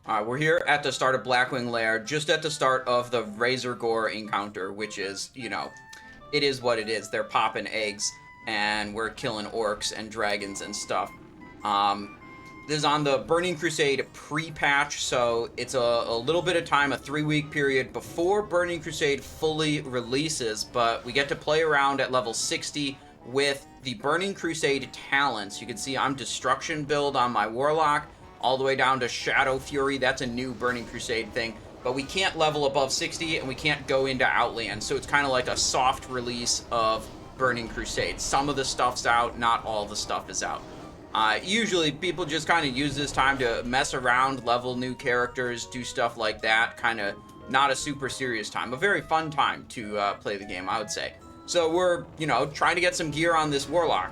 We're here at the start of Blackwing Lair, just at the start of the Razorgore encounter, which is, you know, it is what it is. They're popping eggs, and we're killing orcs and dragons and stuff. This is on the Burning Crusade pre-patch, so it's a little bit of time, a 3-week period before Burning Crusade fully releases, but we get to play around at level 60 with the Burning Crusade talents. You can see I'm Destruction build on my Warlock, all the way down to Shadow Fury. That's a new Burning Crusade thing, but we can't level above 60, and we can't go into Outland, so it's kind of like a soft release of Burning Crusade. Some of the stuff's out, not all the stuff is out. Usually people just kind of use this time to mess around, level new characters, do stuff like that. Kind of not a super serious time. A very fun time to play the game, I would say. So we're, you know, trying to get some gear on this Warlock.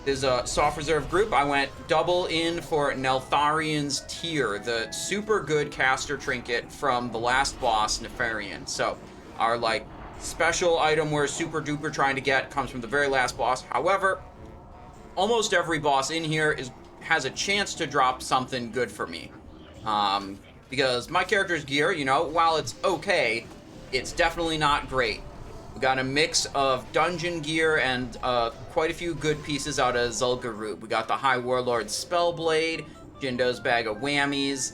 There's a soft reserve group. I went double in for Nefarian's Tear, the super good caster trinket from the last boss, Nefarian. So our, like, special item we're super duper trying to get comes from the very last boss. However, almost every boss in here has a chance to drop something good for me. Because my character's gear, you know, while it's okay, it's definitely not great. We got a mix of dungeon gear and quite a few good pieces out of Zul'Gurub. We got the High Warlord Spellblade, Jindo's Bag of Whammies.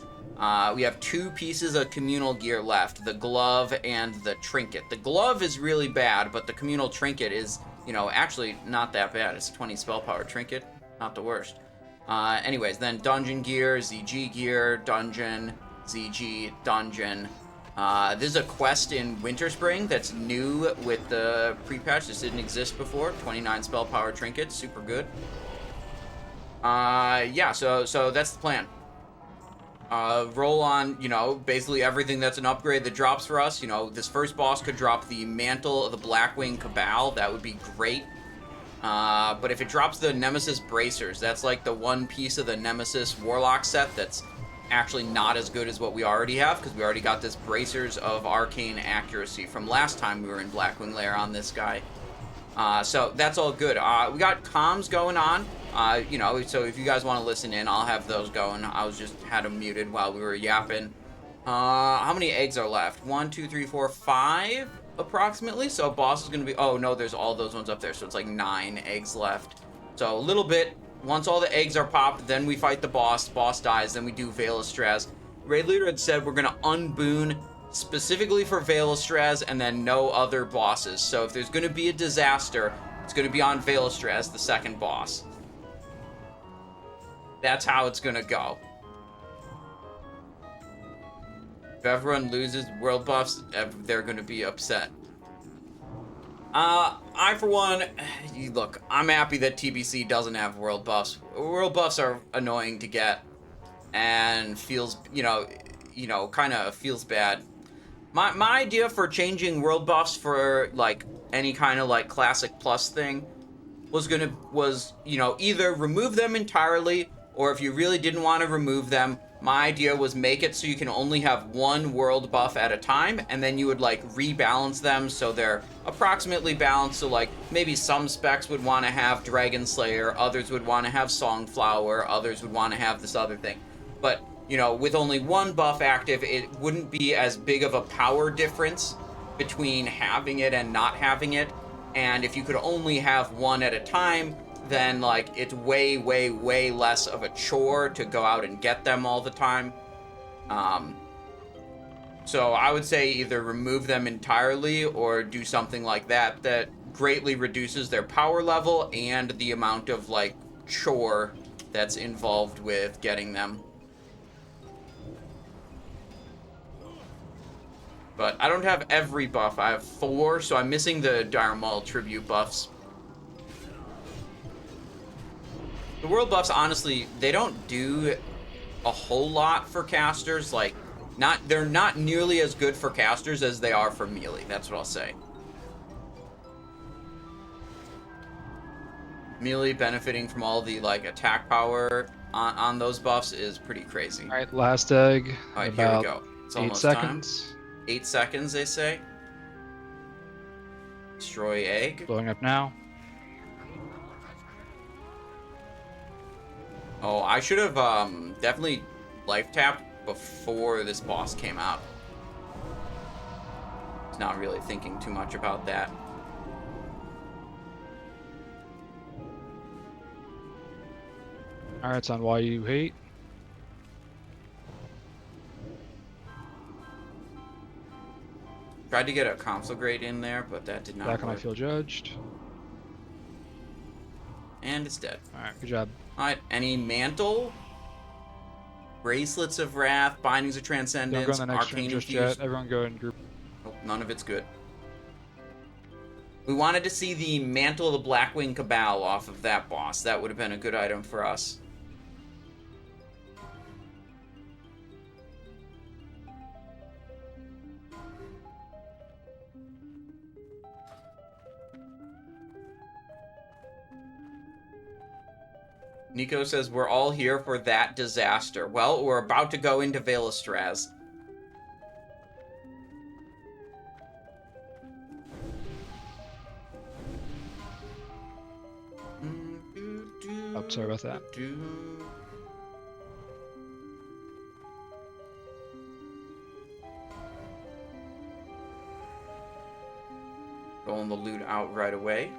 We have 2 pieces of communal gear left, the glove and the trinket. The glove is really bad, but the communal trinket is, you know, actually not that bad. It's 20 spell power trinket, not the worst. Anyways, then dungeon gear, ZG gear, dungeon, ZG, dungeon. This is a quest in Winterspring that's new with the pre-patch. This didn't exist before. 29 spell power trinket, super good. Yeah, so that's the plan. Roll on, you know, basically everything that's an upgrade that drops for us. You know, this first boss could drop the Mantle of the Blackwing Cabal. That would be great. But if it drops the Nemesis Bracers, that's like the one piece of the Nemesis Warlock set that's actually not as good as what we already have, because we already got this Bracers of Arcane Accuracy from last time we were in Blackwing Lair on this guy. So that's all good. We got comms going on. You know, so if you guys want to listen in, I'll have those going. I was just had them muted while we were yapping. How many eggs are left? 1, 2, 3, 4, 5 approximately. So boss is going to be, oh no, there's all those ones up there. So it's like 9 eggs left. So a little bit. Once all the eggs are popped, then we fight the boss. Boss dies, then we do Vaelestrasz. Raid Leader had said we're going to unboon specifically for Vaelestrasz and then no other bosses. So if there's going to be a disaster, it's going to be on Vaelestrasz, the second boss. That's how it's going to go. If everyone loses world buffs, they're going to be upset. I, for one, look, I'm happy that TBC doesn't have world buffs. World buffs are annoying to get and feels, you know, kind of feels bad. My idea for changing world buffs for, like, any kind of, like, Classic Plus thing was, you know, either remove them entirely, or if you really didn't want to remove them, my idea was make it so you can only have one world buff at a time, and then you would, like, rebalance them so they're approximately balanced. So, like, maybe some specs would want to have Dragon Slayer, others would want to have Songflower, others would want to have this other thing. But, you know, with only one buff active, it wouldn't be as big of a power difference between having it and not having it. And if you could only have one at a time, then, like, it's way, way, way less of a chore to go out and get them all the time. So I would say either remove them entirely or do something like that that greatly reduces their power level and the amount of, like, chore that's involved with getting them. But I don't have every buff. I have 4, so I'm missing the Dire Maul tribute buffs. The world buffs, honestly, they don't do a whole lot for casters. Like, they're not nearly as good for casters as they are for melee. That's what I'll say. Melee benefiting from all the, like, attack power on those buffs is pretty crazy. All right, last egg. All right, here we go. It's 8 almost seconds. time. 8 seconds, they say. Destroy egg. Blowing up now. Oh, I should have definitely life tapped before this boss came out. He's not really thinking too much about that. Alright, it's on why you hate. Tried to get a conflagrate in there, but that did not Back work. when I feel judged. And it's dead. Alright, good job. Alright, any mantle? Bracelets of Wrath, Bindings of Don't Transcendence, go on the next turn Arcane just Infused. yet. Everyone go in group. Nope, none of it's good. We wanted to see the Mantle of the Blackwing Cabal off of that boss. That would have been a good item for us. Nico says, we're all here for that disaster. Well, we're about to go into Vaelestrasz. Oh, sorry about that. Rolling the loot out right away.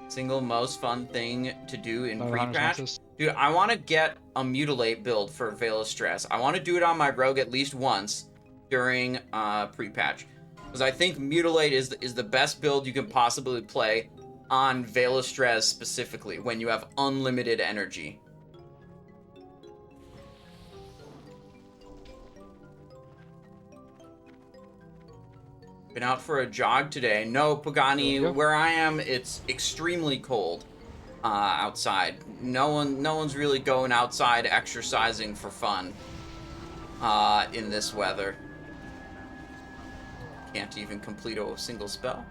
Single most fun thing to do in PrePatch. Dude, I want to get a Mutilate build for Vaelestrasz. I want to do it on my rogue at least once during PrePatch. Because I think Mutilate is the best build you can possibly play on Vaelestrasz specifically, when you have unlimited energy. Been out for a jog today. No, Pagani, where I am, it's extremely cold outside. No one's really going outside exercising for fun in this weather. Can't even complete a single spell.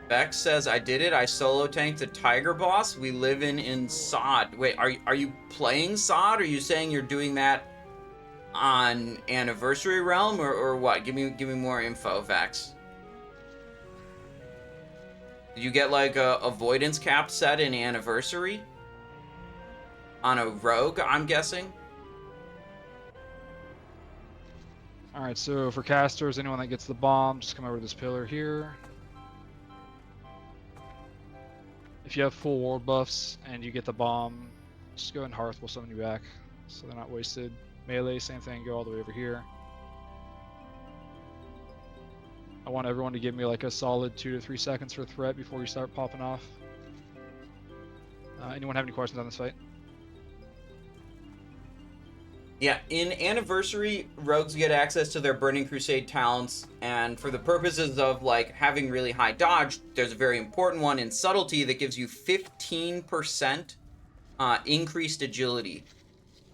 Bex says, I did it. I solo tanked the Tiger boss. We live in Sod. Wait, are you playing Sod? Are you saying you're doing that on Anniversary Realm or what? Give me more info, Vex. Did you get like a avoidance cap set in Anniversary? On a rogue, I'm guessing? Alright, so for casters, anyone that gets the bomb, just come over to this pillar here. If you have full ward buffs and you get the bomb, just go and Hearth will summon you back, so they're not wasted. Melee, same thing, go all the way over here. I want everyone to give me like a solid 2 to 3 seconds for threat before you start popping off. Anyone have any questions on this fight? Yeah, in Anniversary, rogues get access to their Burning Crusade talents, and for the purposes of, like, having really high dodge, there's a very important one in Subtlety that gives you 15% increased agility.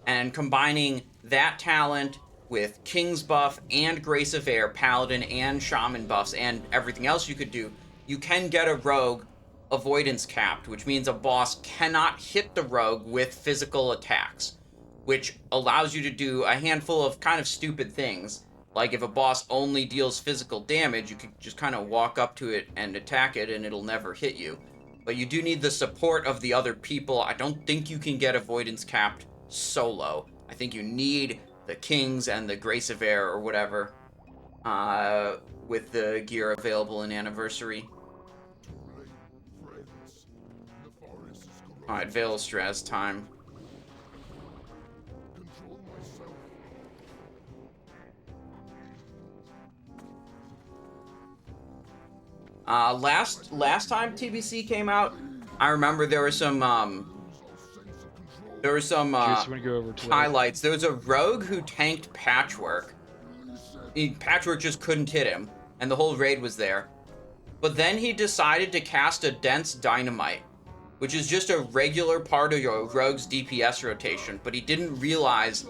And combining that talent with King's buff and Grace of Air, Paladin and Shaman buffs, and everything else you could do, you can get a rogue avoidance capped, which means a boss cannot hit the rogue with physical attacks, which allows you to do a handful of kind of stupid things. Like if a boss only deals physical damage, you can just kind of walk up to it and attack it and it'll never hit you. But you do need the support of the other people. I don't think you can get avoidance capped solo. I think you need the Kings and the Grace of Air or whatever with the gear available in Anniversary. Alright, Vaelestrasz time. Last time TBC came out, I remember there were some highlights. There was a rogue who tanked Patchwork. Patchwork just couldn't hit him, and the whole raid was there. But then he decided to cast a Dense Dynamite, which is just a regular part of your rogue's DPS rotation, but he didn't realize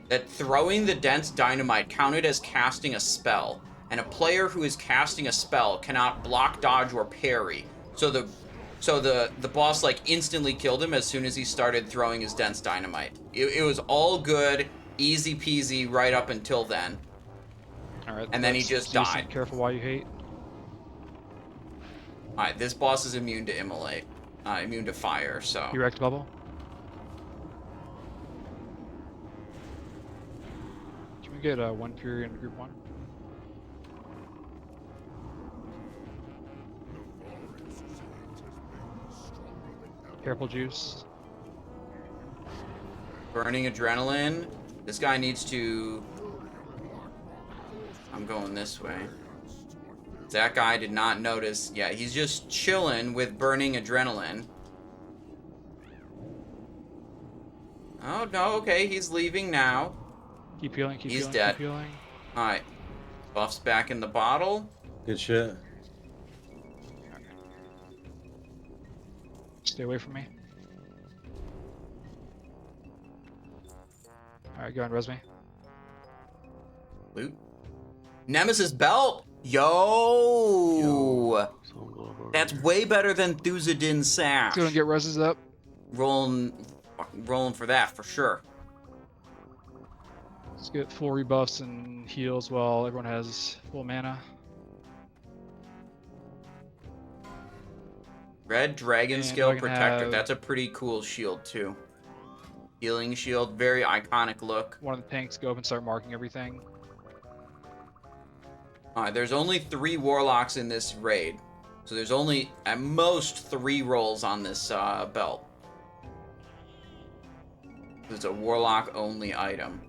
that throwing the Dense Dynamite counted as casting a spell. And a player who is casting a spell cannot block, dodge, or parry. So the boss like instantly killed him as soon as he started throwing his Dense Dynamite. It was all good, easy peasy right up until then. All right, and then he just died. Careful why you hate. Alright, this boss is immune to immolate. Immune to fire, so... Erect bubble. Can we get one Fury in group 1? Careful juice. Burning adrenaline. This guy needs to... I'm going this way. That guy did not notice. Yeah, he's just chilling with burning adrenaline. Oh, no, okay, he's leaving now. Keep healing, keep He's healing, dead. keep healing. Alright. Buff's back in the bottle. Good shit. Stay away from me. Alright, go and res me. Loot. Nemesis belt! Yo! That's way better than Thuzadin Sash. Let's go and get reses up. Rolling for that, for sure. Let's get full rebuffs and heals while everyone has full mana. Red Dragon And Scale I can Protector. have- That's a pretty cool shield, too. Healing shield. Very iconic look. One of the tanks go up and start marking everything. Alright, there's only 3 Warlocks in this raid. So there's only, at most, 3 rolls on this belt. It's a Warlock-only item.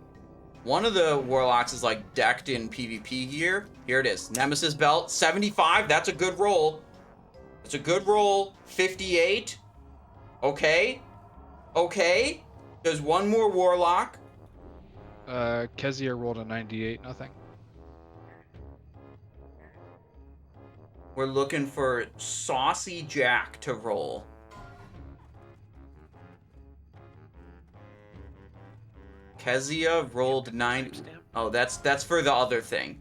One of the Warlocks is, like, decked in PvP gear. Here it is. Nemesis belt. 75. That's a good roll. It's a good roll. 58. Okay. Okay. There's one more Warlock. Kezia rolled a 98, nothing. We're looking for Saucy Jack to roll. Kezia rolled 9. Oh, that's for the other thing.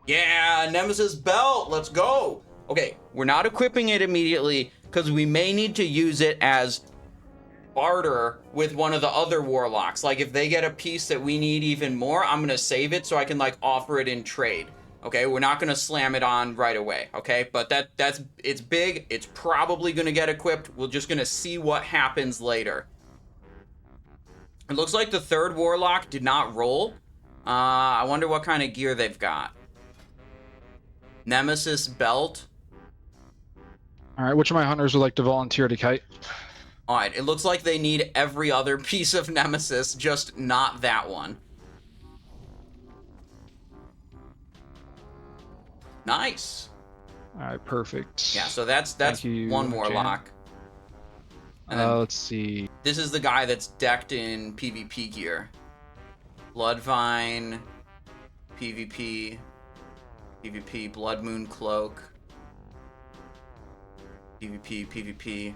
Yeah, Nemesis belt. Let's go. Okay, we're not equipping it immediately because we may need to use it as barter with one of the other Warlocks. Like if they get a piece that we need even more, I'm gonna save it so I can like offer it in trade. Okay, we're not gonna slam it on right away. Okay, but it's big. It's probably gonna get equipped. We're just gonna see what happens later. It looks like the third Warlock did not roll. I wonder what kind of gear they've got. Nemesis belt. Alright, which of my hunters would like to volunteer to kite? Alright, it looks like they need every other piece of Nemesis, just not that one. Nice. Alright, perfect. Yeah, so that's Thank you, one Jan. Warlock. And then Let's see. this is the guy that's decked in PvP gear. Bloodvine, PvP, PvP, Blood Moon Cloak, PvP, PvP.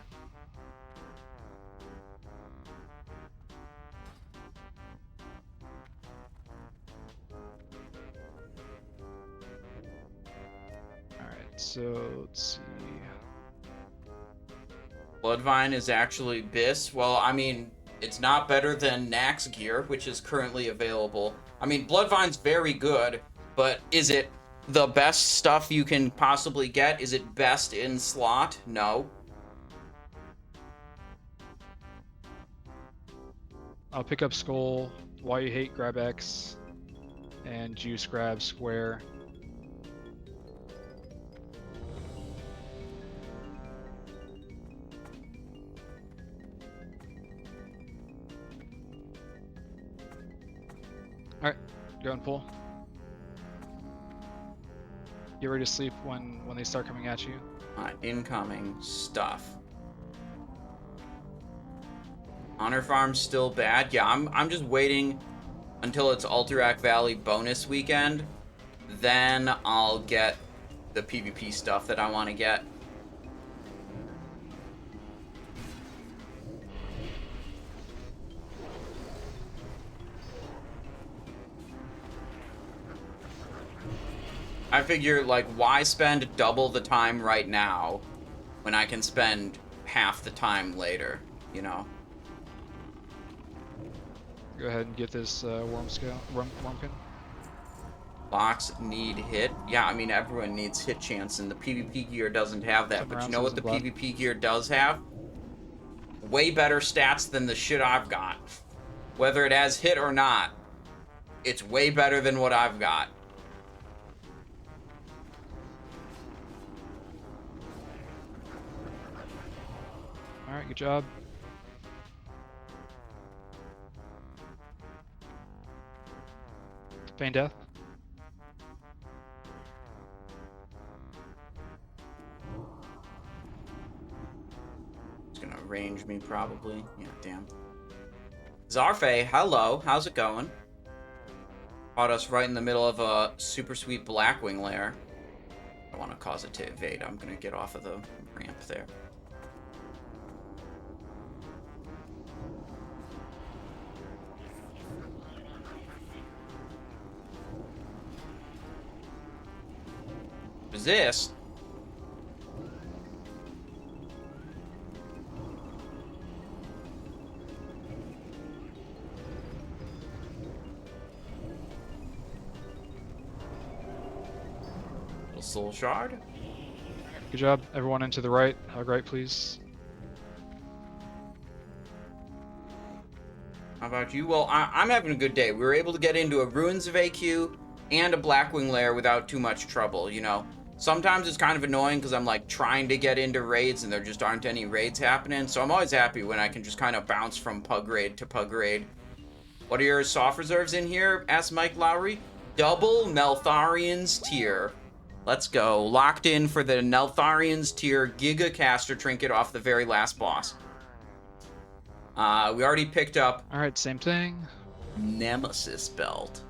Alright, so let's see. Bloodvine is actually Biss. Well, I mean, it's not better than Nax gear, which is currently available. I mean, Bloodvine's very good, but is it the best stuff you can possibly get? Is it best in slot? No. I'll pick up Skull, Why You Hate, grab X, and Juice grab Square. Alright, go and pull. Get ready to sleep when they start coming at you. Incoming stuff. Honor Farm's still bad. Yeah, I'm just waiting until it's Alterac Valley bonus weekend. Then I'll get the PvP stuff that I want to get. I figure, like, why spend double the time right now when I can spend half the time later, you know? Go ahead and get this Wormkin. Box need hit. Yeah, I mean, everyone needs hit chance, and the PvP gear doesn't have that. Something But you around know what the Citizen Blood. PvP gear does have? Way better stats than the shit I've got. Whether it has hit or not, it's way better than what I've got. Alright, good job. Feign death. It's gonna range me probably. Yeah, damn. Zarfe, hello. How's it going? Caught us right in the middle of a super sweet Blackwing lair. I want to cause it to evade. I'm gonna get off of the ramp there. Resist. Little soul shard. Good job. Everyone into the right. Hug right, please. How about you? Well, I'm having a good day. We were able to get into a Ruins of AQ and a Blackwing lair without too much trouble, you know. Sometimes it's kind of annoying because I'm like trying to get into raids and there just aren't any raids happening. So I'm always happy when I can just kind of bounce from pug raid to pug raid. What are your soft reserves in here? Asked Mike Lowry. Double Neltharian's tier. Let's go. Locked in for the Neltharian's tier Giga Caster trinket off the very last boss. We already picked up. Alright, same thing. Nemesis belt.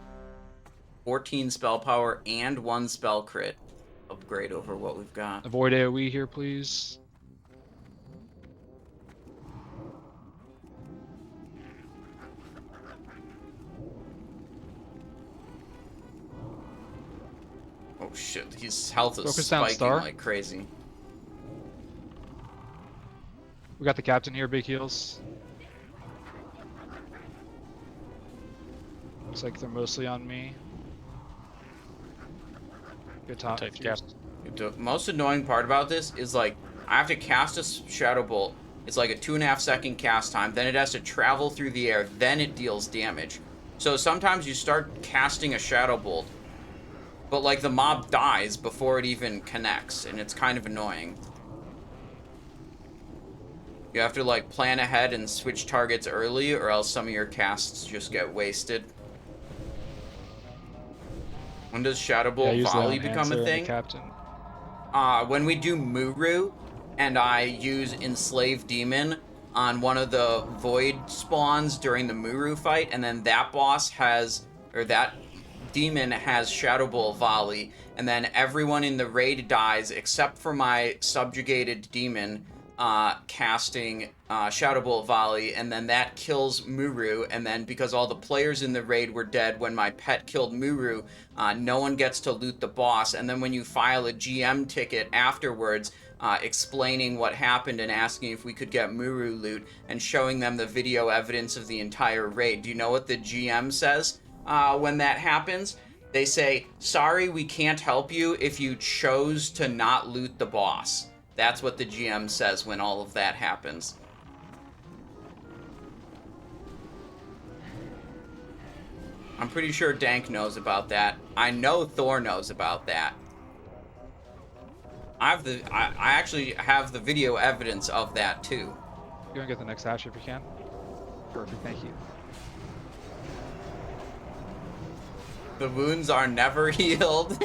14 spell power and 1 spell crit. Upgrade over what we've got. Avoid AoE here, please. Oh shit, his health is Focus down spiking star. like crazy. We got the captain here, big heals. Looks like they're mostly on me. Good top. Take the cap. The most annoying part about this is like I have to cast a shadow bolt. It's like a 2.5 second cast time. Then it has to travel through the air. Then it deals damage. So sometimes you start casting a shadow bolt, but like the mob dies before it even connects, and it's kind of annoying. You have to like plan ahead and switch targets early, or else some of your casts just get wasted. When does Shadow Bolt volley become a thing? Captain. When we do Muru, and I use Enslaved Demon on one of the Void spawns during the Muru fight, and then that boss has, or that demon has Shadow Bolt volley, and then everyone in the raid dies except for my subjugated demon casting Shadow Bolt volley, and then that kills Muru, and then because all the players in the raid were dead when my pet killed Muru, no one gets to loot the boss, and then when you file a GM ticket afterwards explaining what happened and asking if we could get Muru loot and showing them the video evidence of the entire raid, do you know what the GM says when that happens? They say, sorry, we can't help you if you chose to not loot the boss. That's what the GM says when all of that happens. I'm pretty sure Dank knows about that. I know Thor knows about that. I actually have the video evidence of that too. Go and get the next hatch if you can. Perfect, thank you. The wounds are never healed.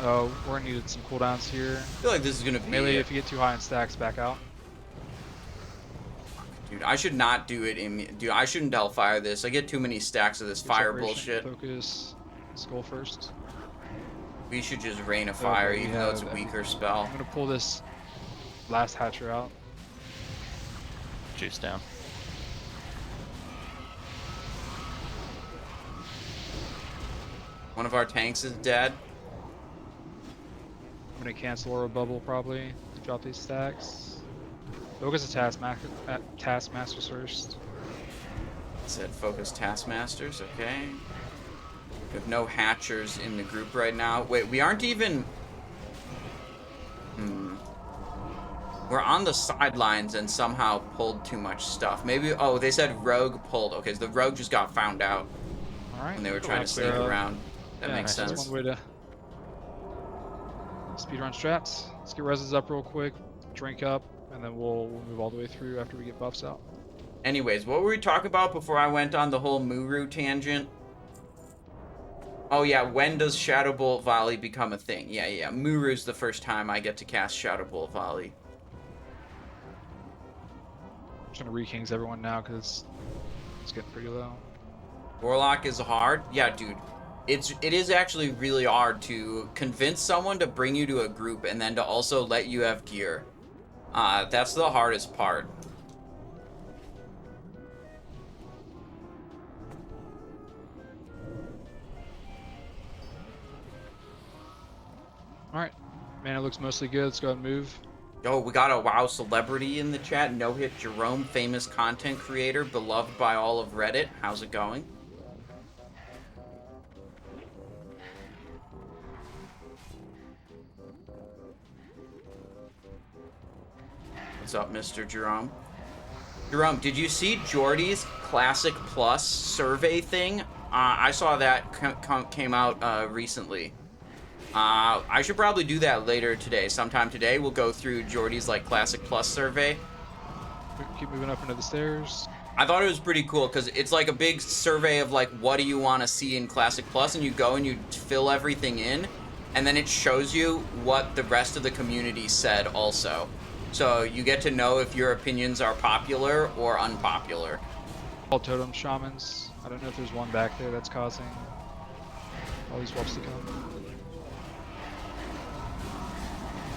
Oh, we're gonna need some cooldowns here. I feel like this is gonna be Melee, if you get too high in stacks, back out. Dude, I should not do it dude, I shouldn't Hellfire this. I get too many stacks of this fire bullshit. Focus, skull first. We should just Rain of Fire, Okay, even though it's a weaker spell. I'm gonna pull this last hatcher out. Juice down. One of our tanks is dead. I'm gonna cancel Aura Bubble probably to drop these stacks. Focus at Taskmasters first. Said focus Taskmasters, okay. We have no Hatchers in the group right now. Wait, we aren't even... We're on the sidelines and somehow pulled too much stuff. Maybe... Oh, they said Rogue pulled. Okay, so the Rogue just got found out when they were trying to sneak around. That makes sense. That's one way to speedrun strats. Let's get reses up real quick, drink up, and then we'll move all the way through after we get buffs out. Anyways, what were we talking about before I went on the whole Muru tangent? Oh yeah, when does Shadow Bolt Volley become a thing? Yeah. Muru's the first time I get to cast Shadow Bolt Volley. I'm just gonna re-kings everyone now because it's getting pretty low. Warlock is hard. Yeah, dude. It is actually really hard to convince someone to bring you to a group and then to also let you have gear. That's the hardest part. Alright. Man, it looks mostly good. Let's go ahead and move. Yo, we got a WoW celebrity in the chat. No Hit Jerome, famous content creator, beloved by all of Reddit. How's it going? What's up, Mr. Jerome? Jerome, did you see Jordy's Classic Plus survey thing? I saw that came out recently. I should probably do that later today. Sometime today, we'll go through Jordy's like Classic Plus survey. Keep moving up into the stairs. I thought it was pretty cool because it's like a big survey of like what do you want to see in Classic Plus, and you go and you fill everything in, and then it shows you what the rest of the community said also. So you get to know if your opinions are popular or unpopular. All totem shamans. I don't know if there's one back there that's causing all these whelps to come.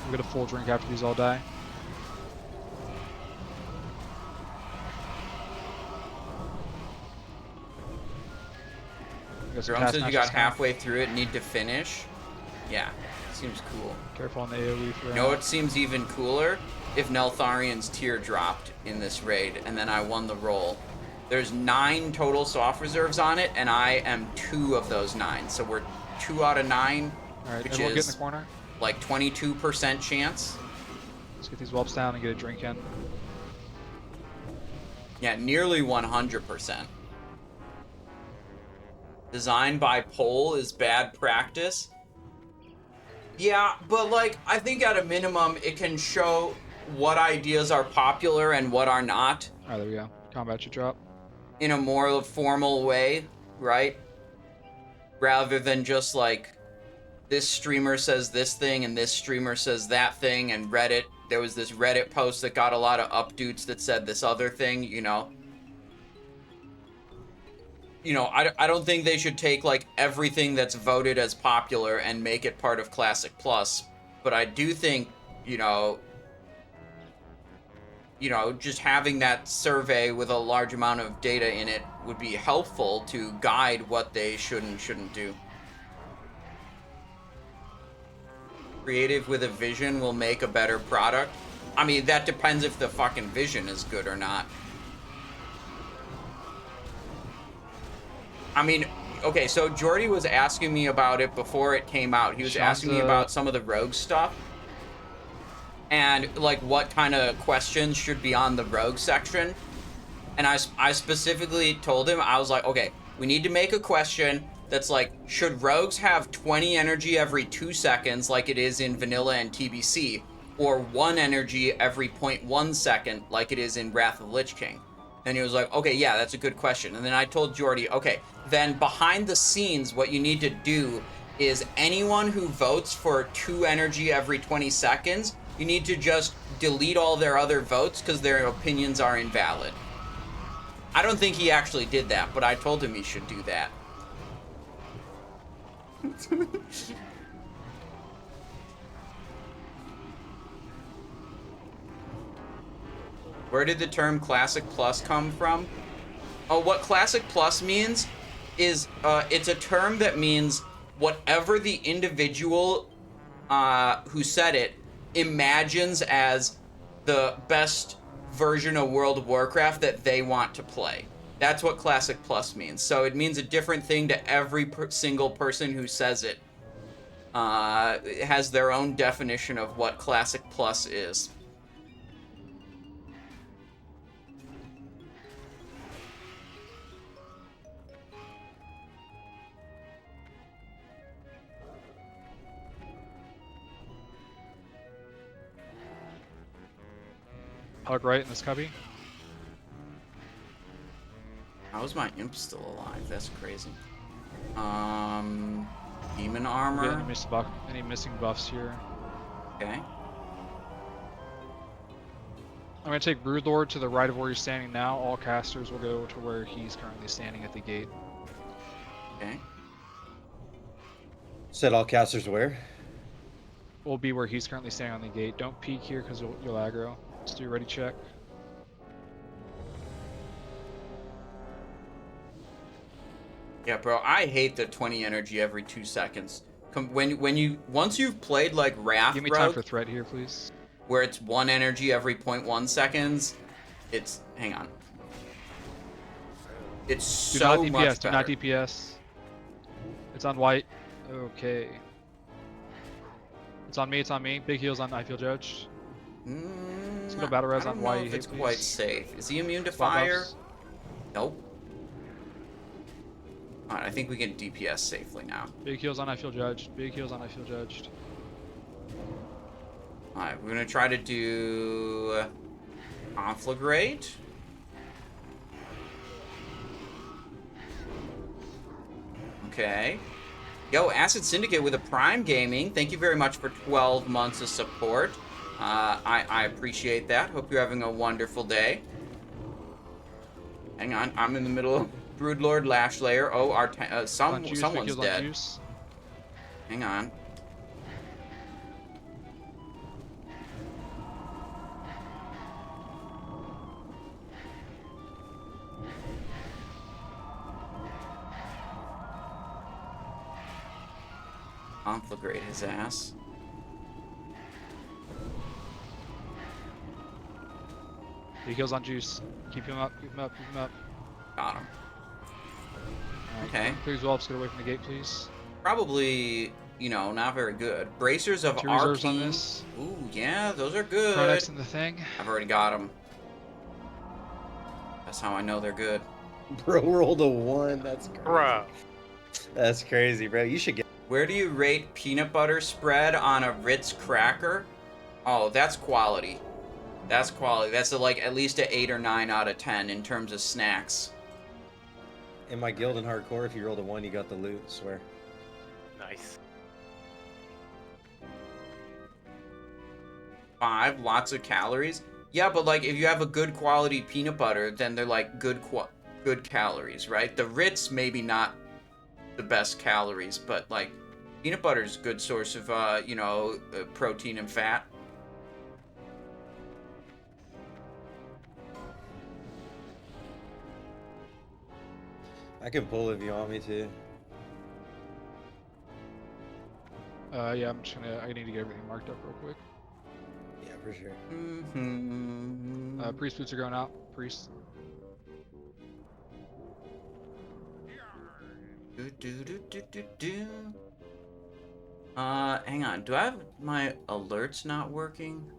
We'll get a full drink after these all die. Jerome says you got halfway through it, need to finish. Yeah, seems cool. Careful on the AoE for You know what seems even cooler? If Neltharian's tier dropped in this raid, and then I won the roll. There's 9 total soft reserves on it, and I am 2 of those 9. So we're 2 out of 9, Alright, which everyone is get in the corner. like 22% chance. Let's get these whelps down and get a drink in. Yeah, nearly 100%. Designed by poll is bad practice. Yeah, but like, I think at a minimum, it can show what ideas are popular and what are not. Alright, there we go. Combat should drop. In a more formal way, right? Rather than just like, this streamer says this thing and this streamer says that thing, and Reddit, there was this Reddit post that got a lot of updates that said this other thing, you know? You know, I don't think they should take like everything that's voted as popular and make it part of Classic Plus, but I do think, you know, just having that survey with a large amount of data in it would be helpful to guide what they should and shouldn't do. Creative with a vision will make a better product. I mean, that depends if the fucking vision is good or not. I mean, okay, so Jordy was asking me about it before it came out. He was asking me about some of the rogue stuff. And, like, what kind of questions should be on the rogue section. And I specifically told him, I was like, okay, we need to make a question that's like, should rogues have 20 energy every 2 seconds like it is in vanilla and TBC? Or 1 energy every 0.1 second like it is in Wrath of the Lich King? And he was like, okay, yeah, that's a good question. And then I told Jordy, okay, then behind the scenes, what you need to do is anyone who votes for 2 energy every 20 seconds, you need to just delete all their other votes because their opinions are invalid. I don't think he actually did that, but I told him he should do that. Where did the term Classic Plus come from? Oh, what Classic Plus means is it's a term that means whatever the individual who said it imagines as the best version of World of Warcraft that they want to play. That's what Classic Plus means. So it means a different thing to every single person who says it. It has their own definition of what Classic Plus is. Hug right in this cubby. How is my imp still alive? That's crazy. Demon armor. Any missing buffs here? Okay. I'm gonna take Broodlord to the right of where you're standing now. All casters will go to where he's currently standing at the gate. Okay. Said all casters where? Will be where he's currently standing on the gate. Don't peek here because you'll aggro. Just do your ready check. Yeah, bro, I hate the 20 energy every 2 seconds. Once you've played like Wrath Give me Rogue, time for threat here, please. where it's 1 energy every 0.1 seconds, hang on. It's Do so not DPS. much Do better. not DPS. It's on white. Okay. It's on me. It's on me. Big heals on I Feel Judged. Let's go battle res I on don't why know you if hate, it's please. quite safe. Is he immune to Swap fire? buffs. Nope. Alright, I think we can DPS safely now. Big heals on I Feel Judged. Big heals on I Feel Judged. Alright, we're gonna try to do Conflagrate. Okay. Yo, Acid Syndicate with a Prime Gaming. Thank you very much for 12 months of support. I appreciate that. Hope you're having a wonderful day. Hang on, I'm in the middle of Broodlord Lashlayer. Oh, someone's dead. Hang on. Conflagrate his ass. Big heals on Juice. Keep him up. Keep him up. Keep him up. Got him. Alright, Okay. Please, Wolves, get away from the gate, please. Probably, not very good. Bracers of 2 reserves on Arcane. this. Ooh, yeah, those are good. Chronex in the thing. I've already got them. That's how I know they're good. Bro rolled a 1. That's crazy. Bro. That's crazy, bro. You should get. Where do you rate peanut butter spread on a Ritz cracker? Oh, that's quality. That's quality. That's at least an 8 or 9 out of 10 in terms of snacks. In my guild in hardcore, if you rolled a 1, you got the loot. I swear. Nice. 5, lots of calories. Yeah, but if you have a good quality peanut butter, then they're good calories, right? The Ritz maybe not the best calories, but peanut butter is a good source of protein and fat. I can pull if you want me to. Yeah, I need to get everything marked up real quick. Yeah, for sure. Mm-hmm. Priest boots are going out. Priest. Hang on. Do I have my alerts not working?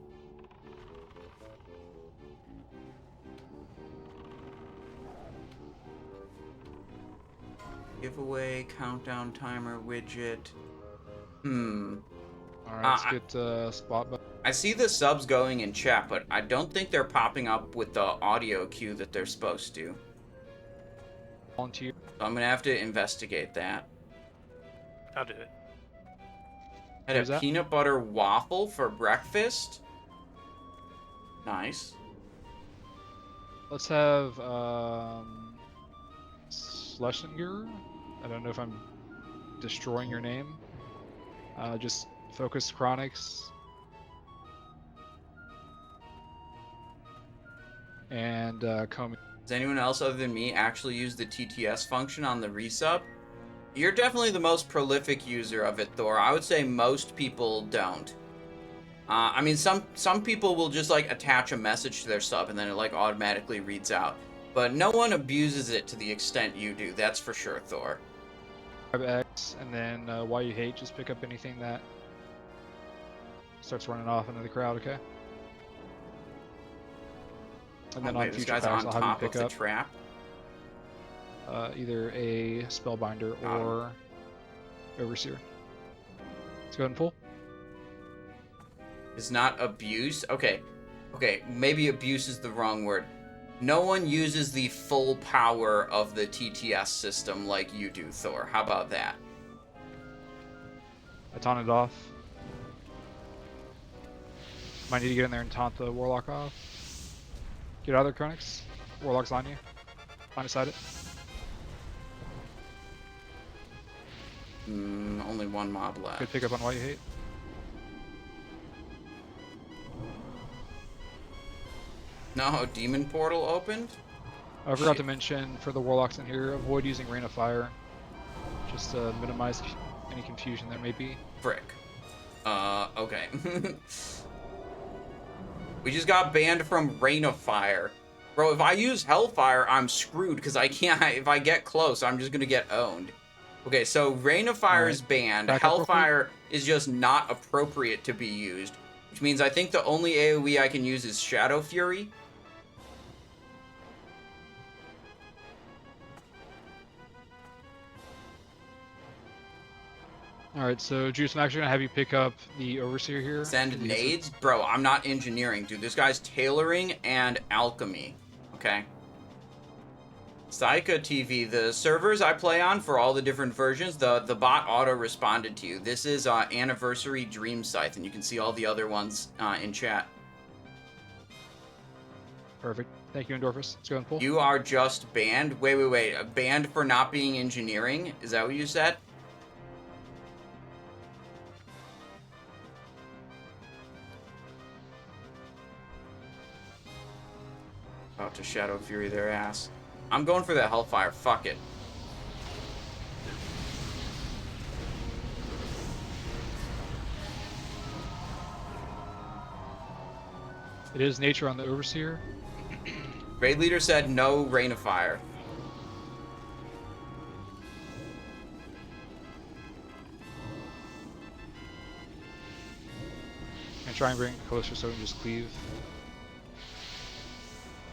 Giveaway, countdown timer widget. Alright, let's get spot back. I see the subs going in chat, but I don't think they're popping up with the audio cue that they're supposed to. Volunteer. So I'm gonna have to investigate that. I'll do it. Had Who's a that? peanut butter waffle for breakfast. Nice. Let's have Schlesinger. I don't know if I'm destroying your name. Just focus Chronix. And Comey. Does anyone else other than me actually use the TTS function on the resub? You're definitely the most prolific user of it, Thor. I would say most people don't. I mean, some people will just like attach a message to their sub and then it like automatically reads out. But no one abuses it to the extent you do. That's for sure, Thor. Grab X, and then while you hate, just pick up anything that starts running off into the crowd. Okay. And then on this future guy's packs, on I'll have you top pick of the up trap. either a Spellbinder or Overseer. Let's go ahead and pull. Is not abuse. Okay, maybe abuse is the wrong word. No one uses the full power of the TTS system like you do, Thor. How about that? I taunt it off. Might need to get in there and taunt the Warlock off. Get out of there, Chronix. Warlock's on you. Line aside it. Only one mob left. Good pick up on what you hate. No, Demon Portal opened? I forgot to mention for the Warlocks in here, avoid using Rain of Fire. Just to minimize any confusion there may be. Frick. Okay. We just got banned from Rain of Fire. Bro, if I use Hellfire, I'm screwed, because I can't, if I get close, I'm just gonna get owned. Okay, so Rain of Fire is banned. Back up real Hellfire is just not appropriate to be used, which means I think the only AoE I can use is Shadow Fury. Alright, so Juice, I'm actually gonna have you pick up the Overseer here. Send nades? Bro, I'm not engineering, dude. This guy's tailoring and alchemy. Okay. Saika TV, the servers I play on for all the different versions, the bot auto-responded to you. This is Anniversary Dream Scythe, and you can see all the other ones in chat. Perfect. Thank you, Endorphus. Let's go and pull. You are just banned? Wait. Banned for not being engineering? Is that what you said? About to Shadow Fury their ass. I'm going for that Hellfire. Fuck it. It is nature on the Overseer. Raid leader said no Rain of Fire. And try and bring it closer so we can just cleave.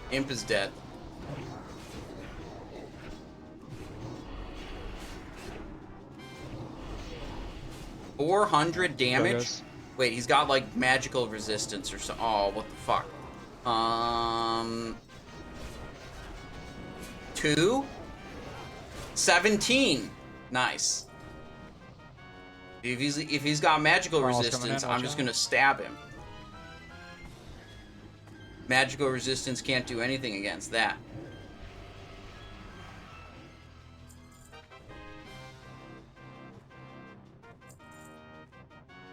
Imp is dead. $400 damage? Goes. Wait, he's got like magical resistance or so. Oh, what the fuck? 2? 17. Nice. If he's got magical Carl's resistance, coming in, I'm just watch out. gonna stab him. Magical resistance can't do anything against that.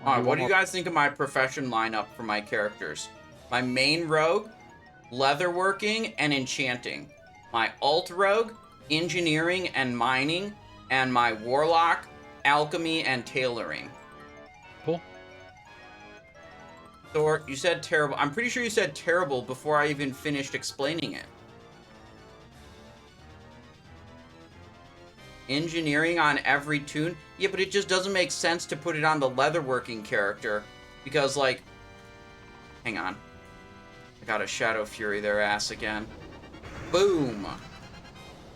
Alright, what do you guys think of my profession lineup for my characters? My main rogue, leatherworking and enchanting. My alt rogue, engineering and mining. And my warlock, alchemy and tailoring. Pull. Thor, you said terrible. I'm pretty sure you said terrible before I even finished explaining it. Engineering on every tune? Yeah, but it just doesn't make sense to put it on the leatherworking character. Because, like... Hang on. I gotta Shadow Fury their ass again. Boom!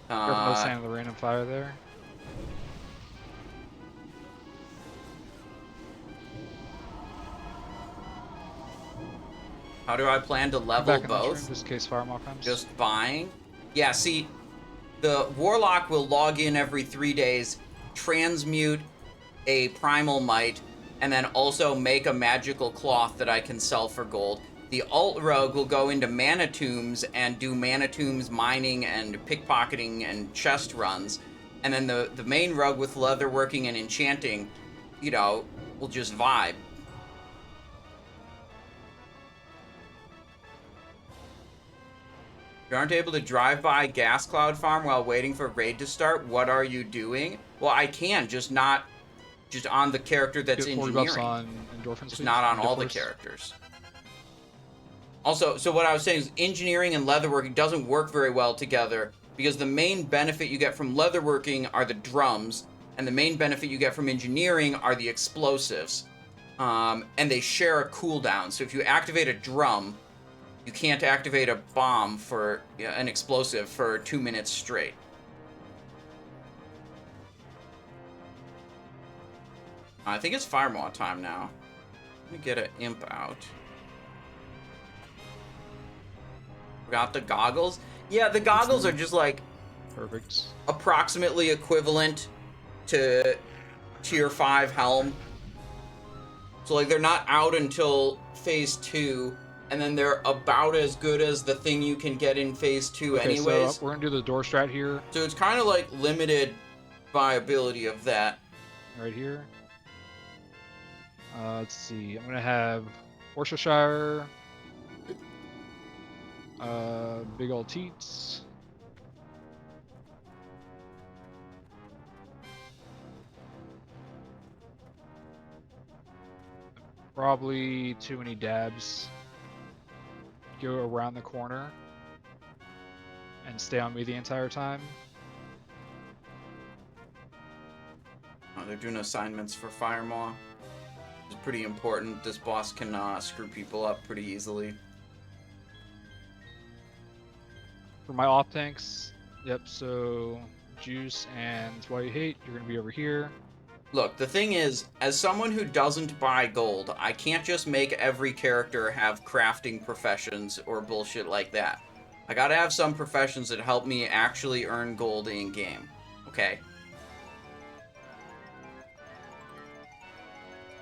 No sign of the Rain of Fire there. How do I plan to level Back in the turn, both? just in case Firemaw comes. Just buying? Yeah, see, the Warlock will log in every 3 days, transmute a Primal Might, and then also make a magical cloth that I can sell for gold. The Alt Rogue will go into Mana Tombs and do Mana Tombs mining and pickpocketing and chest runs. And then the main Rogue with leatherworking and enchanting, you know, will just vibe. You aren't able to drive by Gas Cloud Farm while waiting for raid to start. What are you doing? Well, I can, just not just on the character that's Get 40 buffs engineering. on endorphins. It's please, not on and all the Divorce. characters. Also, so what I was saying is engineering and leatherworking doesn't work very well together because the main benefit you get from leatherworking are the drums, and the main benefit you get from engineering are the explosives. And they share a cooldown. So if you activate a drum, you can't activate a bomb for an explosive for 2 minutes straight. I think it's Firemaw time now. Let me get an imp out. Got the goggles. Yeah, the goggles are just like Perfect. approximately equivalent to tier 5 helm. So like they're not out until phase 2, and then they're about as good as the thing you can get in phase 2 Okay, anyways. so we're gonna do the door strat here, So it's kind of like limited viability of that. right here. Let's see. I'm gonna have Worcestershire, big old teats. Probably too many dabs. Go around the corner and stay on me the entire time. Oh, they're doing assignments for Firemaw. It's pretty important. This boss can screw people up pretty easily. For my off tanks, yep, so Juice and Why You Hate, you're gonna be over here. Look, the thing is, as someone who doesn't buy gold, I can't just make every character have crafting professions or bullshit like that. I gotta have some professions that help me actually earn gold in-game, okay?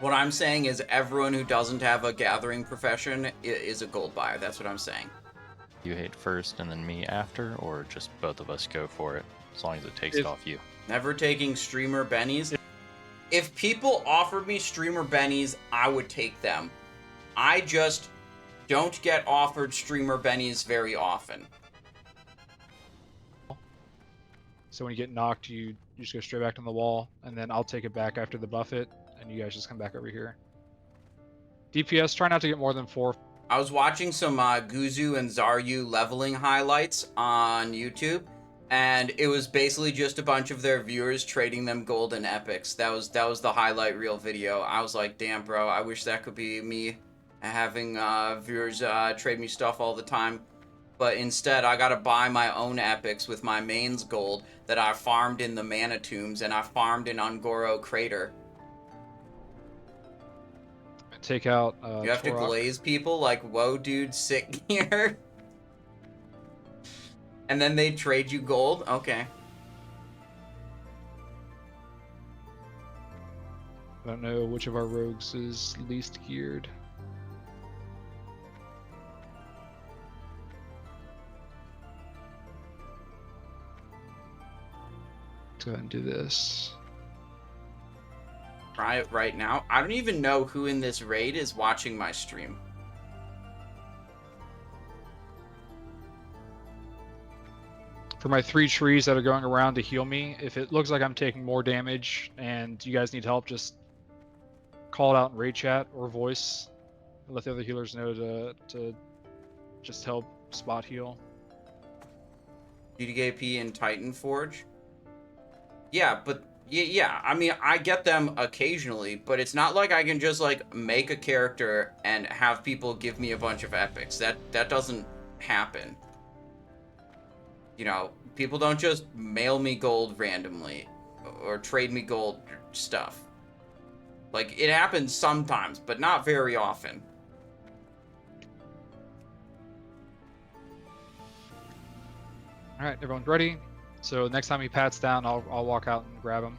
What I'm saying is everyone who doesn't have a gathering profession is a gold buyer, that's what I'm saying. You hate first and then me after, or just both of us go for it, as long as it takes it off you? Never taking streamer bennies. If people offered me streamer bennies, I would take them. I just don't get offered streamer bennies very often. So when you get knocked, you just go straight back on the wall, and then I'll take it back after the buff it, and you guys just come back over here. DPS, try not to get more than 4. I was watching some Guzu and Zaryu leveling highlights on YouTube, and it was basically just a bunch of their viewers trading them gold and epics. That was the highlight reel video. I was like, damn, bro, I wish that could be me having viewers trade me stuff all the time. But instead, I gotta buy my own epics with my mains gold that I farmed in the Mana Tombs and I farmed in Ungoro Crater. Take out You have to Torok. glaze people like, whoa, dude, sit here. And then they trade you gold? Okay. I don't know which of our rogues is least geared. Let's go ahead and do this. Try it right now. I don't even know who in this raid is watching my stream. For my 3 trees that are going around to heal me, if it looks like I'm taking more damage and you guys need help, just call it out in raid chat or voice. And let the other healers know to just help spot heal. GDKP and Titan Forge? Yeah, but yeah, I mean, I get them occasionally, but it's not like I can just like make a character and have people give me a bunch of epics. That doesn't happen. You know, people don't just mail me gold randomly or trade me gold stuff. Like, it happens sometimes, but not very often. All right, everyone's ready. So next time he pats down, I'll walk out and grab him.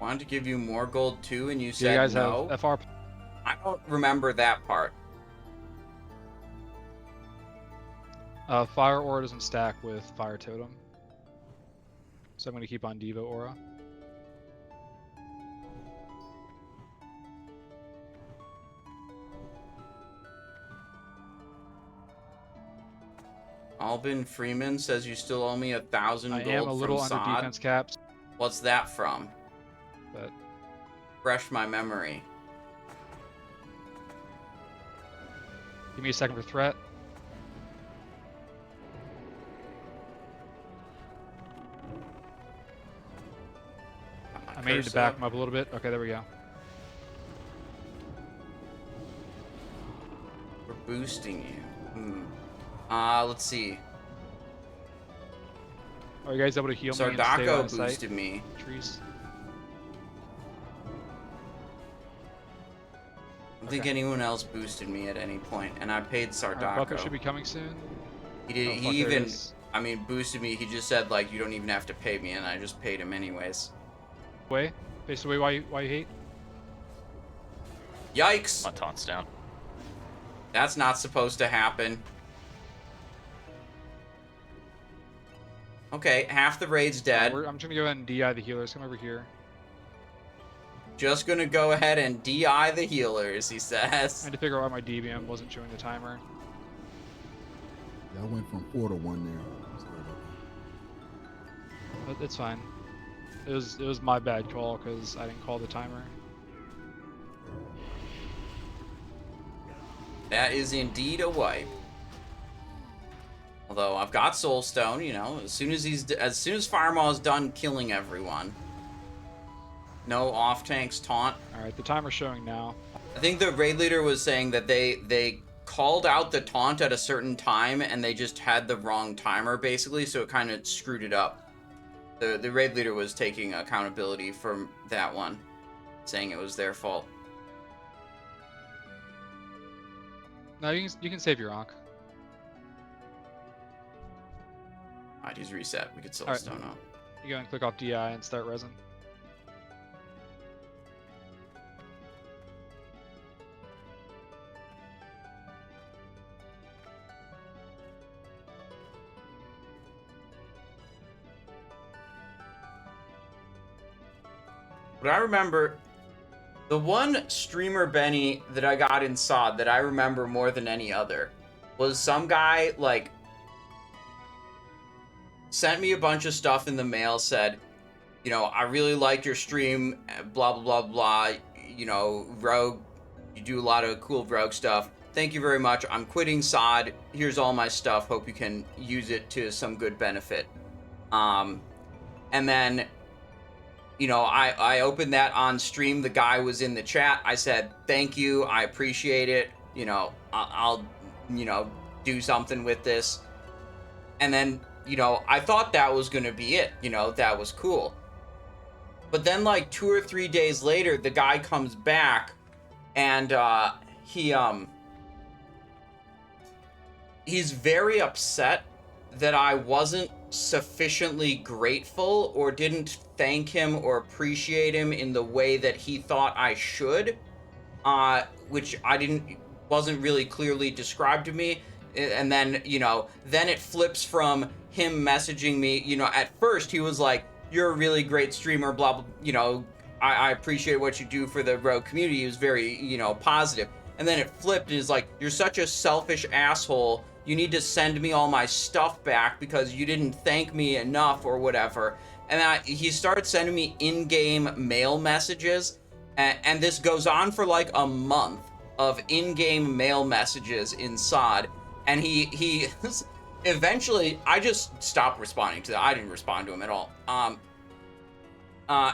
Wanted to give you more gold too, and you Do you said guys no. have FR? I don't remember that part. Fire Aura doesn't stack with Fire Totem. So I'm going to keep on Devo Aura. Albin Freeman says you still owe me 1,000 I gold am a little from under Sod. defense caps, What's that from? but Fresh my memory. give me a second for threat. I may need to back him up a little bit. Okay, there we go. We're boosting you. Let's see. Are you guys able to heal me and stay Sardako on sight? boosted me. Trees. I don't think Okay. anyone else boosted me at any point, and I paid Sardako. Bucket should be coming soon. He did. Oh, He fuck, there it even, is. I mean, boosted me. He just said like, you don't even have to pay me, and I just paid him anyways. Way? Face away. Why you hate? Yikes! My taunt's down. That's not supposed to happen. Okay, half the raid's dead. I'm just gonna go ahead and DI the healers. Come over here. Just gonna go ahead and DI the healers, he I says. had to figure out why my DBM wasn't showing the timer. Yeah, I went from 4 to 1 there. Sorry about But it's fine. It was my bad call because I didn't call the timer. That is indeed a wipe. Although I've got Soulstone, you know, as soon as Firemaw is done killing everyone. No off tanks taunt. All right, the timer's showing now. I think the raid leader was saying that they called out the taunt at a certain time and they just had the wrong timer basically, so it kind of screwed it up. The raid leader was taking accountability for that one, saying it was their fault. No, you can save your Ankh. Alright, he's reset. We could Alright. Soulstone up. You go and click off DI and start resin. But I remember the one streamer Benny that I got in Sod that I remember more than any other was some guy like sent me a bunch of stuff in the mail, said, you know, I really like your stream, blah blah blah blah, you know, Rogue, you do a lot of cool Rogue stuff. Thank you very much. I'm quitting Sod. Here's all my stuff. Hope you can use it to some good benefit. And then, you know, I opened that on stream. The guy was in the chat. I said, thank you. I appreciate it. You know, I'll you know, do something with this. And then, you know, I thought that was going to be it. You know, that was cool. But then like 2 or 3 days later, the guy comes back and he's very upset that I wasn't sufficiently grateful or didn't thank him or appreciate him in the way that he thought I should, which wasn't really clearly described to me. And then, you know, then it flips from him messaging me, you know, at first he was like, you're a really great streamer, blah, blah, you know, I appreciate what you do for the Rogue community. He was very, you know, positive. And then it flipped and is like, you're such a selfish asshole. You need to send me all my stuff back because you didn't thank me enough or whatever. And he started sending me in-game mail messages. And this goes on for like a month of in-game mail messages in Sod. And he eventually, I just stopped responding to that. I didn't respond to him at all.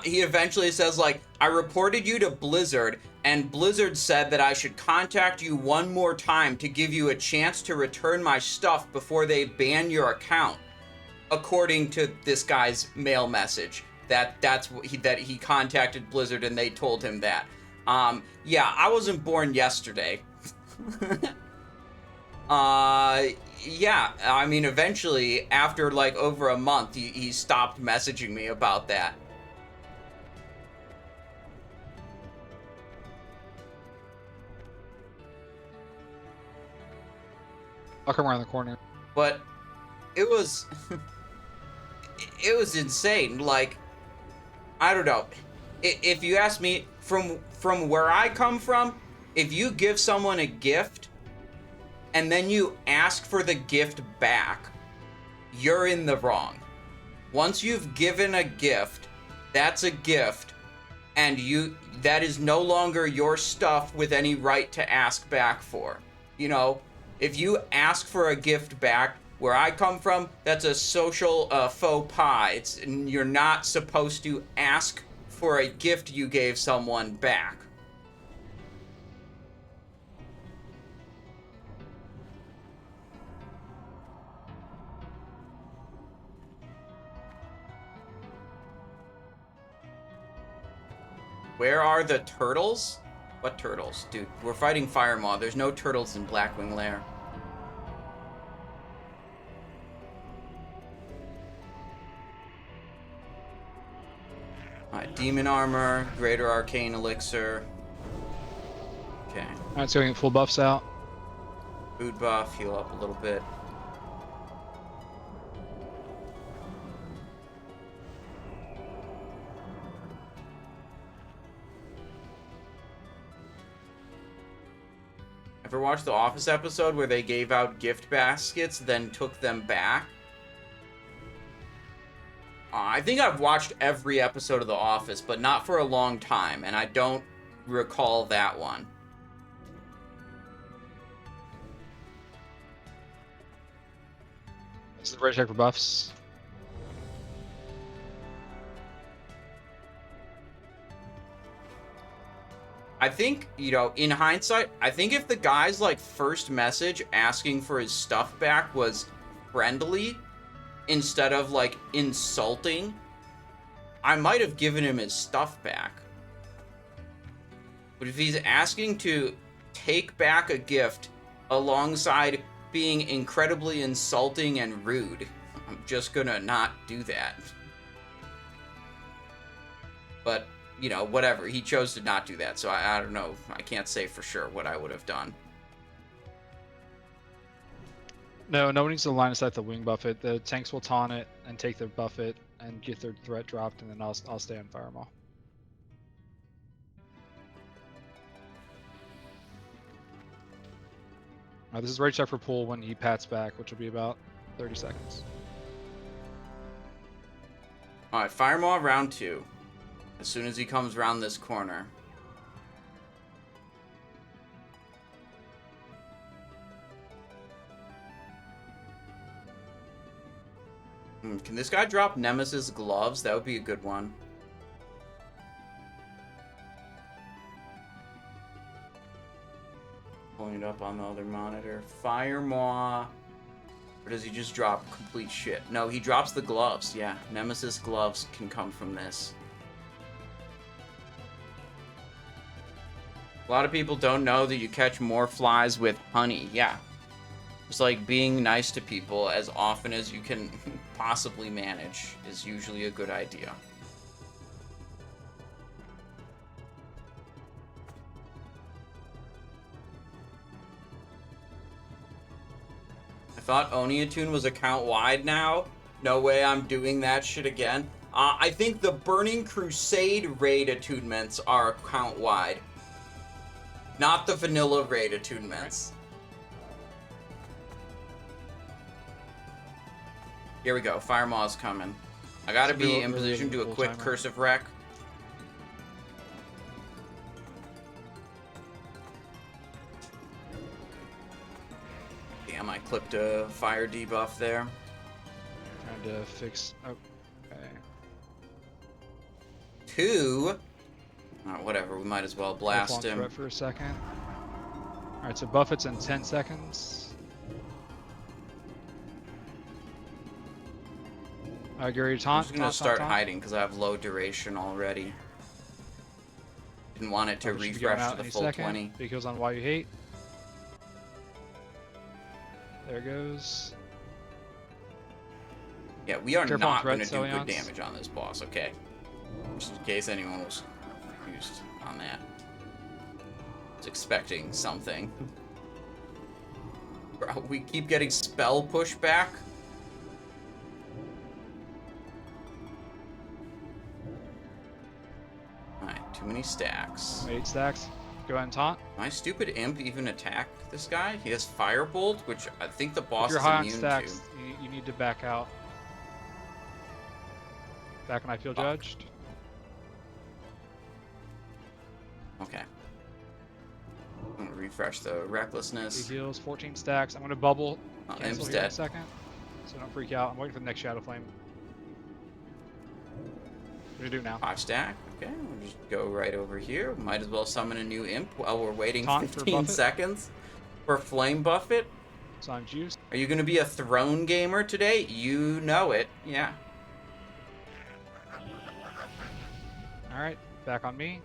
He eventually says, like, I reported you to Blizzard, and Blizzard said that I should contact you one more time to give you a chance to return my stuff before they ban your account. According to this guy's mail message, that he contacted Blizzard and they told him that. Yeah, I wasn't born yesterday. Yeah, I mean, eventually, after like over a month, he stopped messaging me about that. I'll come around the corner. But it was it was insane. Like, I don't know. If you ask me, from where I come from, if you give someone a gift and then you ask for the gift back, you're in the wrong. Once you've given a gift, that's a gift, and that is no longer your stuff with any right to ask back for. You know, if you ask for a gift back, where I come from, that's a social faux pas. You're not supposed to ask for a gift you gave someone back. Where are the turtles? What turtles? Dude, we're fighting Firemaw. There's no turtles in Blackwing Lair. Alright, Demon Armor, Greater Arcane Elixir. Okay. Alright, so getting full buffs out. Food buff, heal up a little bit. Ever watched the Office episode where they gave out gift baskets, then took them back? I think I've watched every episode of The Office, but not for a long time, and I don't recall that one. This is the right check for buffs. I think, you know, in hindsight, I think if the guy's, like, first message asking for his stuff back was friendly instead of, like, insulting, I might have given him his stuff back. But if he's asking to take back a gift alongside being incredibly insulting and rude, I'm just gonna not do that. But, you know, whatever. He chose to not do that, so I don't know. I can't say for sure what I would have done. No one needs to line of sight the wing buffet. The tanks will taunt it and take their buffet and get their threat dropped, and then I'll stay on Firemaw. This is right check for pull when he pats back, which will be about 30 seconds. Alright, Firemaw round 2. As soon as he comes around this corner. Can this guy drop Nemesis gloves? That would be a good one. Pulling it up on the other monitor. Firemaw. Or does he just drop complete shit? No, he drops the gloves. Yeah, Nemesis gloves can come from this. A lot of people don't know that you catch more flies with honey. Yeah. Just like being nice to people as often as you can possibly manage is usually a good idea. I thought Oni Attune was account wide now. No way I'm doing that shit again. I think the Burning Crusade raid attunements are account wide. Not the vanilla raid attunements. Here we go. Firemaw's coming. I gotta be in position to do a quick cursive wreck. Damn, I clipped a fire debuff there. Trying to fix. Oh, okay. 2. Whatever, we might as well blast him. Threat for a second. Alright, so Buffett's in 10 seconds. Gary, taunt. I'm just gonna start hiding because I have low duration already. Didn't want it to refresh to the full 20. He goes on Why You Hate. There it goes. Yeah, we are not going to do Celions. good damage on this boss, okay? Just in case anyone was confused on that. I was expecting something. Bro, we keep getting spell pushback. Alright, too many stacks. 8 stacks. Go ahead and taunt. My stupid imp even attack this guy? He has Firebolt, which I think the boss If you're is high on immune stacks, to. you need to back out. Back when I feel judged. Okay. I'm gonna refresh the recklessness. Big heals, 14 stacks. I'm gonna bubble. Oh, Cancel Imp's here in a dead. second. So don't freak out. I'm waiting for the next Shadow Flame. What do you do now? 5 stack. Okay, we'll just go right over here. Might as well summon a new imp while we're waiting Taunt for 15 Buffet? seconds for Flame Buffet. So I'm juiced. Are you gonna be a throne gamer today? You know it. Yeah. Alright, back on me.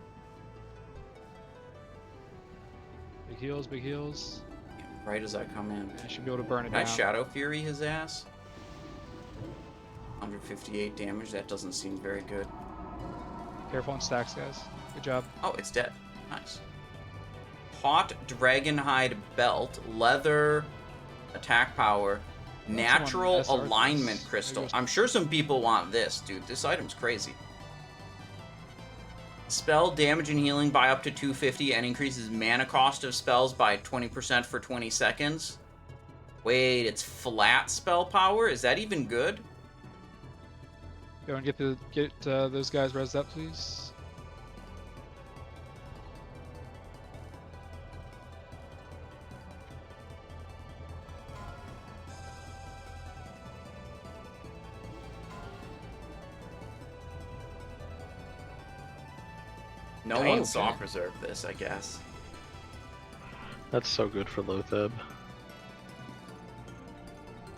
Big heals, big heals. Right as I come in. I should be able to burn it Can I down. Shadow Fury his ass? 158 damage. That doesn't seem very good. Careful on stacks, guys. Good job. Oh, it's dead. Nice. Hot Dragonhide Belt, leather, attack power, natural SR alignment this. crystal. Maybe I'm sure some people want this, dude. This item's crazy. Spell damage and healing by up to 250 and increases mana cost of spells by 20% for 20 seconds. Wait, it's flat spell power? Is that even good? Go and get those guys rezzed up, please. No Damn, one saw okay. preserve this, I guess. That's so good for Lotheb.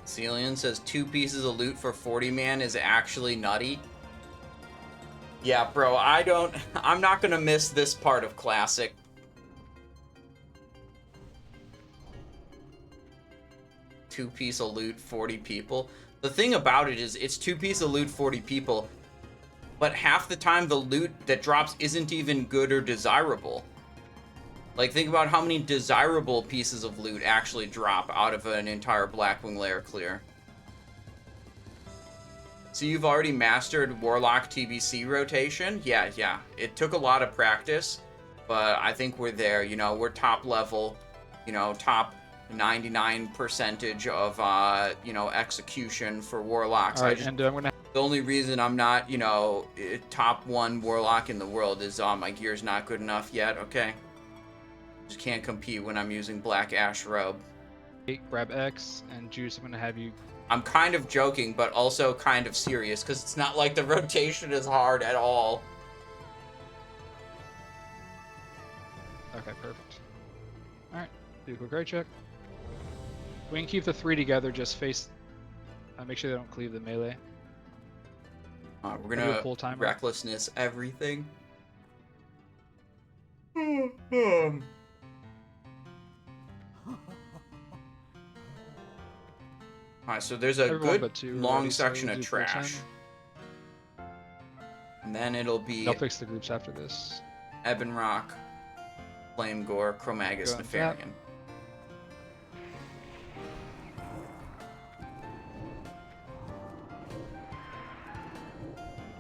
Celian says 2 pieces of loot for 40 man is actually nutty. Yeah, bro, I'm not gonna miss this part of Classic. Two-piece of loot, 40 people. The thing about it is, it's 2-piece of loot, 40 people, but half the time the loot that drops isn't even good or desirable. Like, think about how many desirable pieces of loot actually drop out of an entire Blackwing Lair clear. So you've already mastered Warlock TBC rotation? Yeah. It took a lot of practice, but I think we're there. You know, we're top level, you know, top 99% of, you know, execution for Warlocks. Alright, and I'm gonna. The only reason I'm not, you know, top 1 Warlock in the world is my gear's not good enough yet, okay? Just can't compete when I'm using Black Ash Robe. Grab X and Juice. I'm gonna have you. I'm kind of joking, but also kind of serious, because it's not like the rotation is hard at all. Okay, perfect. Alright, do a quick right check. We can keep the 3 together, just face. Make sure they don't cleave the melee. We're I'll do a gonna full timer. recklessness everything. Alright, so there's a Everyone good but 2 long already, so section we'll of do full trash. timer. And then it'll be I'll fix the groups after this. Ebonroc, Flamegor, Chromaggus, Go and tap. Nefarian.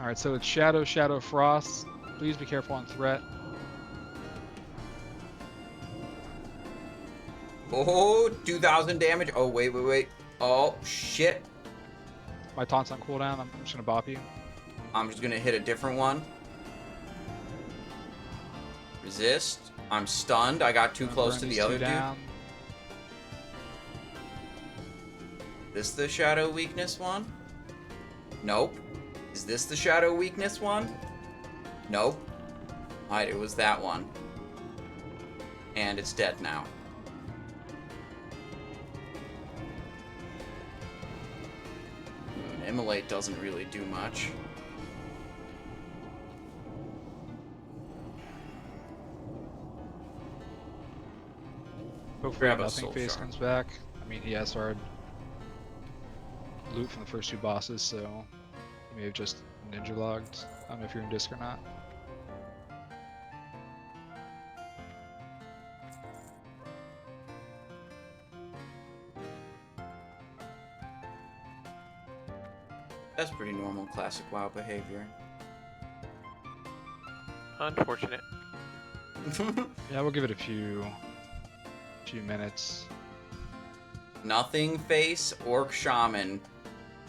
Alright, so it's Shadow, Frost. Please be careful on threat. Oh, 2,000 damage. Oh, wait. Oh, shit. My taunt's on cooldown. I'm just gonna bop you. I'm just gonna hit a different one. Resist. I'm stunned. I got too Gonna close burn to these the 2 other dude. down. This the shadow weakness one? Nope. Is this the shadow weakness one? Nope. Alright, it was that one. And it's dead now. Immolate doesn't really do much. Hopefully Grab a nothing soul face shard. comes back. I mean, he has hard loot from the first 2 bosses, so he may have just ninja logged. I don't know if you're in disc or not. That's pretty normal classic WoW behavior. Unfortunate. Yeah, we'll give it a few minutes. Nothing face, Orc Shaman.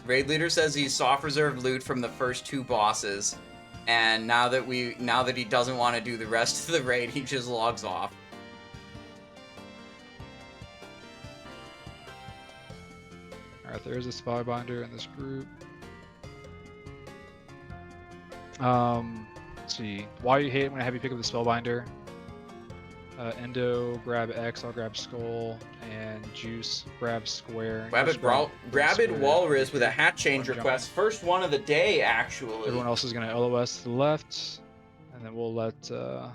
Raid leader says he's soft reserve loot from the first 2 bosses, and now that he doesn't want to do the rest of the raid, he just logs off. Alright, there is a Spellbinder in this group. Let's see. Why you hate it when I have you pick up the Spellbinder? Endo, grab X, I'll grab Skull, and Juice, grab Square. Rabid Walrus with a hat change Jump. request. First one of the day, actually. Everyone else is going to LOS to the left, and then we'll let Go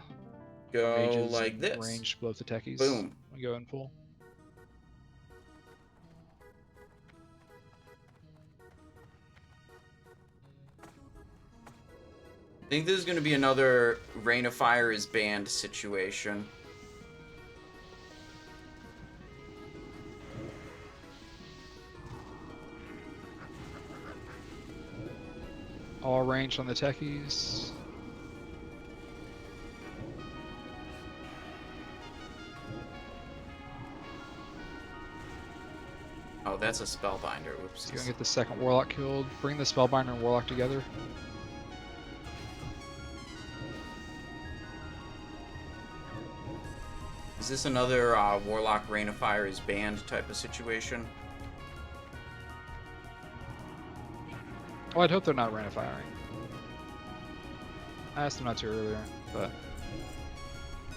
mages like and this. ranged blow the techies. Boom. We go and pull. I think this is going to be another Rain of Fire is banned situation. All ranged on the techies. Oh, that's a Spellbinder. Go Whoops. and get the second Warlock killed. Bring the Spellbinder and Warlock together. Is this another Warlock Rain of Fire is banned type of situation? Oh, I'd hope they're not Rain of Firing. I asked them not to earlier, but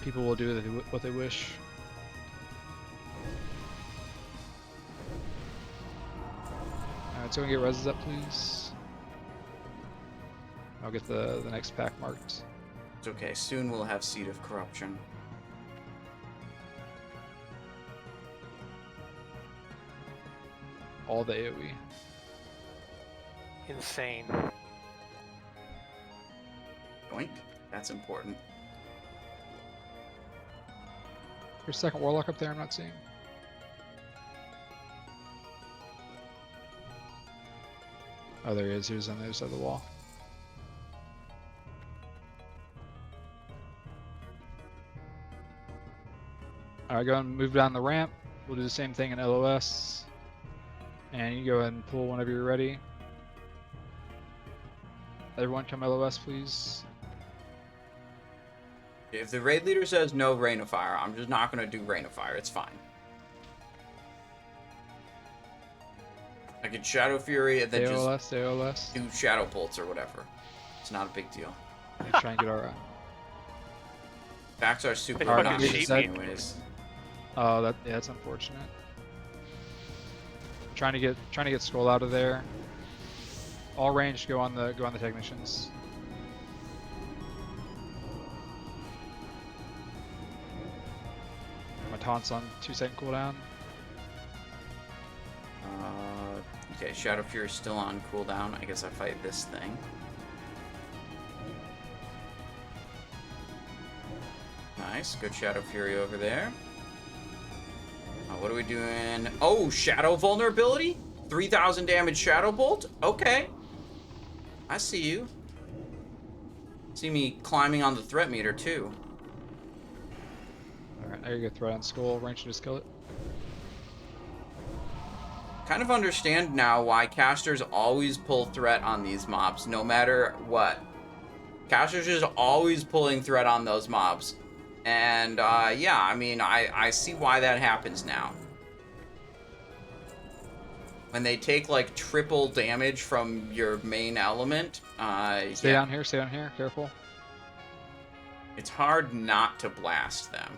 people will do what they wish. Alright, so we get reses up, please. I'll get the next pack marked. It's okay. Soon we'll have Seed of Corruption. All the AoE. Insane. Doink. That's important. There's a second Warlock up there I'm not seeing. Oh, there he is. He was on the other side of the wall. Alright, go and move down the ramp. We'll do the same thing in LOS. And you go ahead and pull whenever you're ready. Everyone come LOS, please. If the raid leader says no Rain of Fire, I'm just not going to do Rain of Fire. It's fine. I could Shadow Fury and then just AOLS. do Shadow Bolts or whatever. It's not a big deal. Try and get our. Backs are super Alright, obnoxious cheat. anyways. Oh, that's unfortunate. Trying to get Skull out of there. All range, go on the technicians. My taunt's on 2-second cooldown. Okay, Shadow Fury is still on cooldown. I guess I fight this thing. Nice, good Shadow Fury over there. What are we doing? Oh, Shadow Vulnerability? 3,000 damage Shadow Bolt? Okay. I see you. See me climbing on the threat meter, too. Alright, now you get threat on Skull. Range to just kill it. Kind of understand now why casters always pull threat on these mobs, no matter what. Casters just always pulling threat on those mobs. And, yeah, I mean, I see why that happens now. When they take, like, triple damage from your main element, Stay down here, careful. It's hard not to blast them.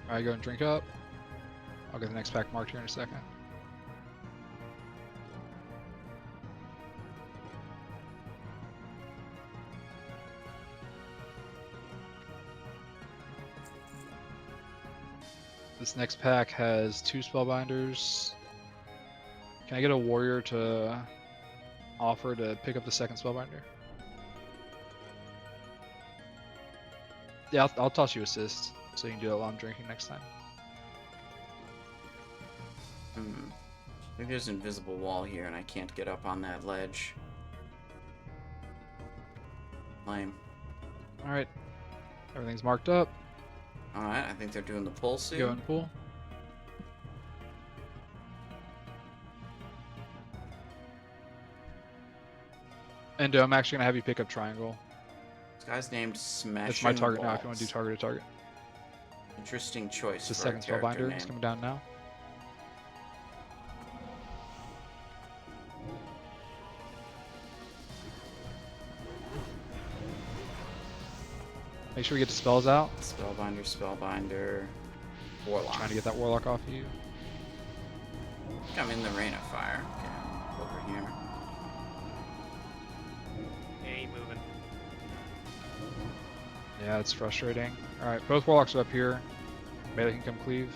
Alright, go and drink up. I'll get the next pack marked here in a second. This next pack has 2 spellbinders. Can I get a warrior to offer to pick up the second spellbinder? Yeah, I'll toss you assist, so you can do it while I'm drinking next time. I think there's an invisible wall here, and I can't get up on that ledge. Lame. Alright. Everything's marked up. Alright, I think they're doing the pull soon. Go and pull. And I'm actually going to have you pick up triangle. This guy's named Smashing That's my target now if Balls. you want to do target to target. Interesting choice. It's the for a second character spellbinder. name. It's coming down now. Make sure we get the spells out. Spellbinder, Spellbinder, Warlock. Trying to get that Warlock off of you. I think I'm in the Rain of Fire. Okay, over here. Yeah, he moving. Yeah, it's frustrating. Alright, both Warlocks are up here. Melee can come cleave.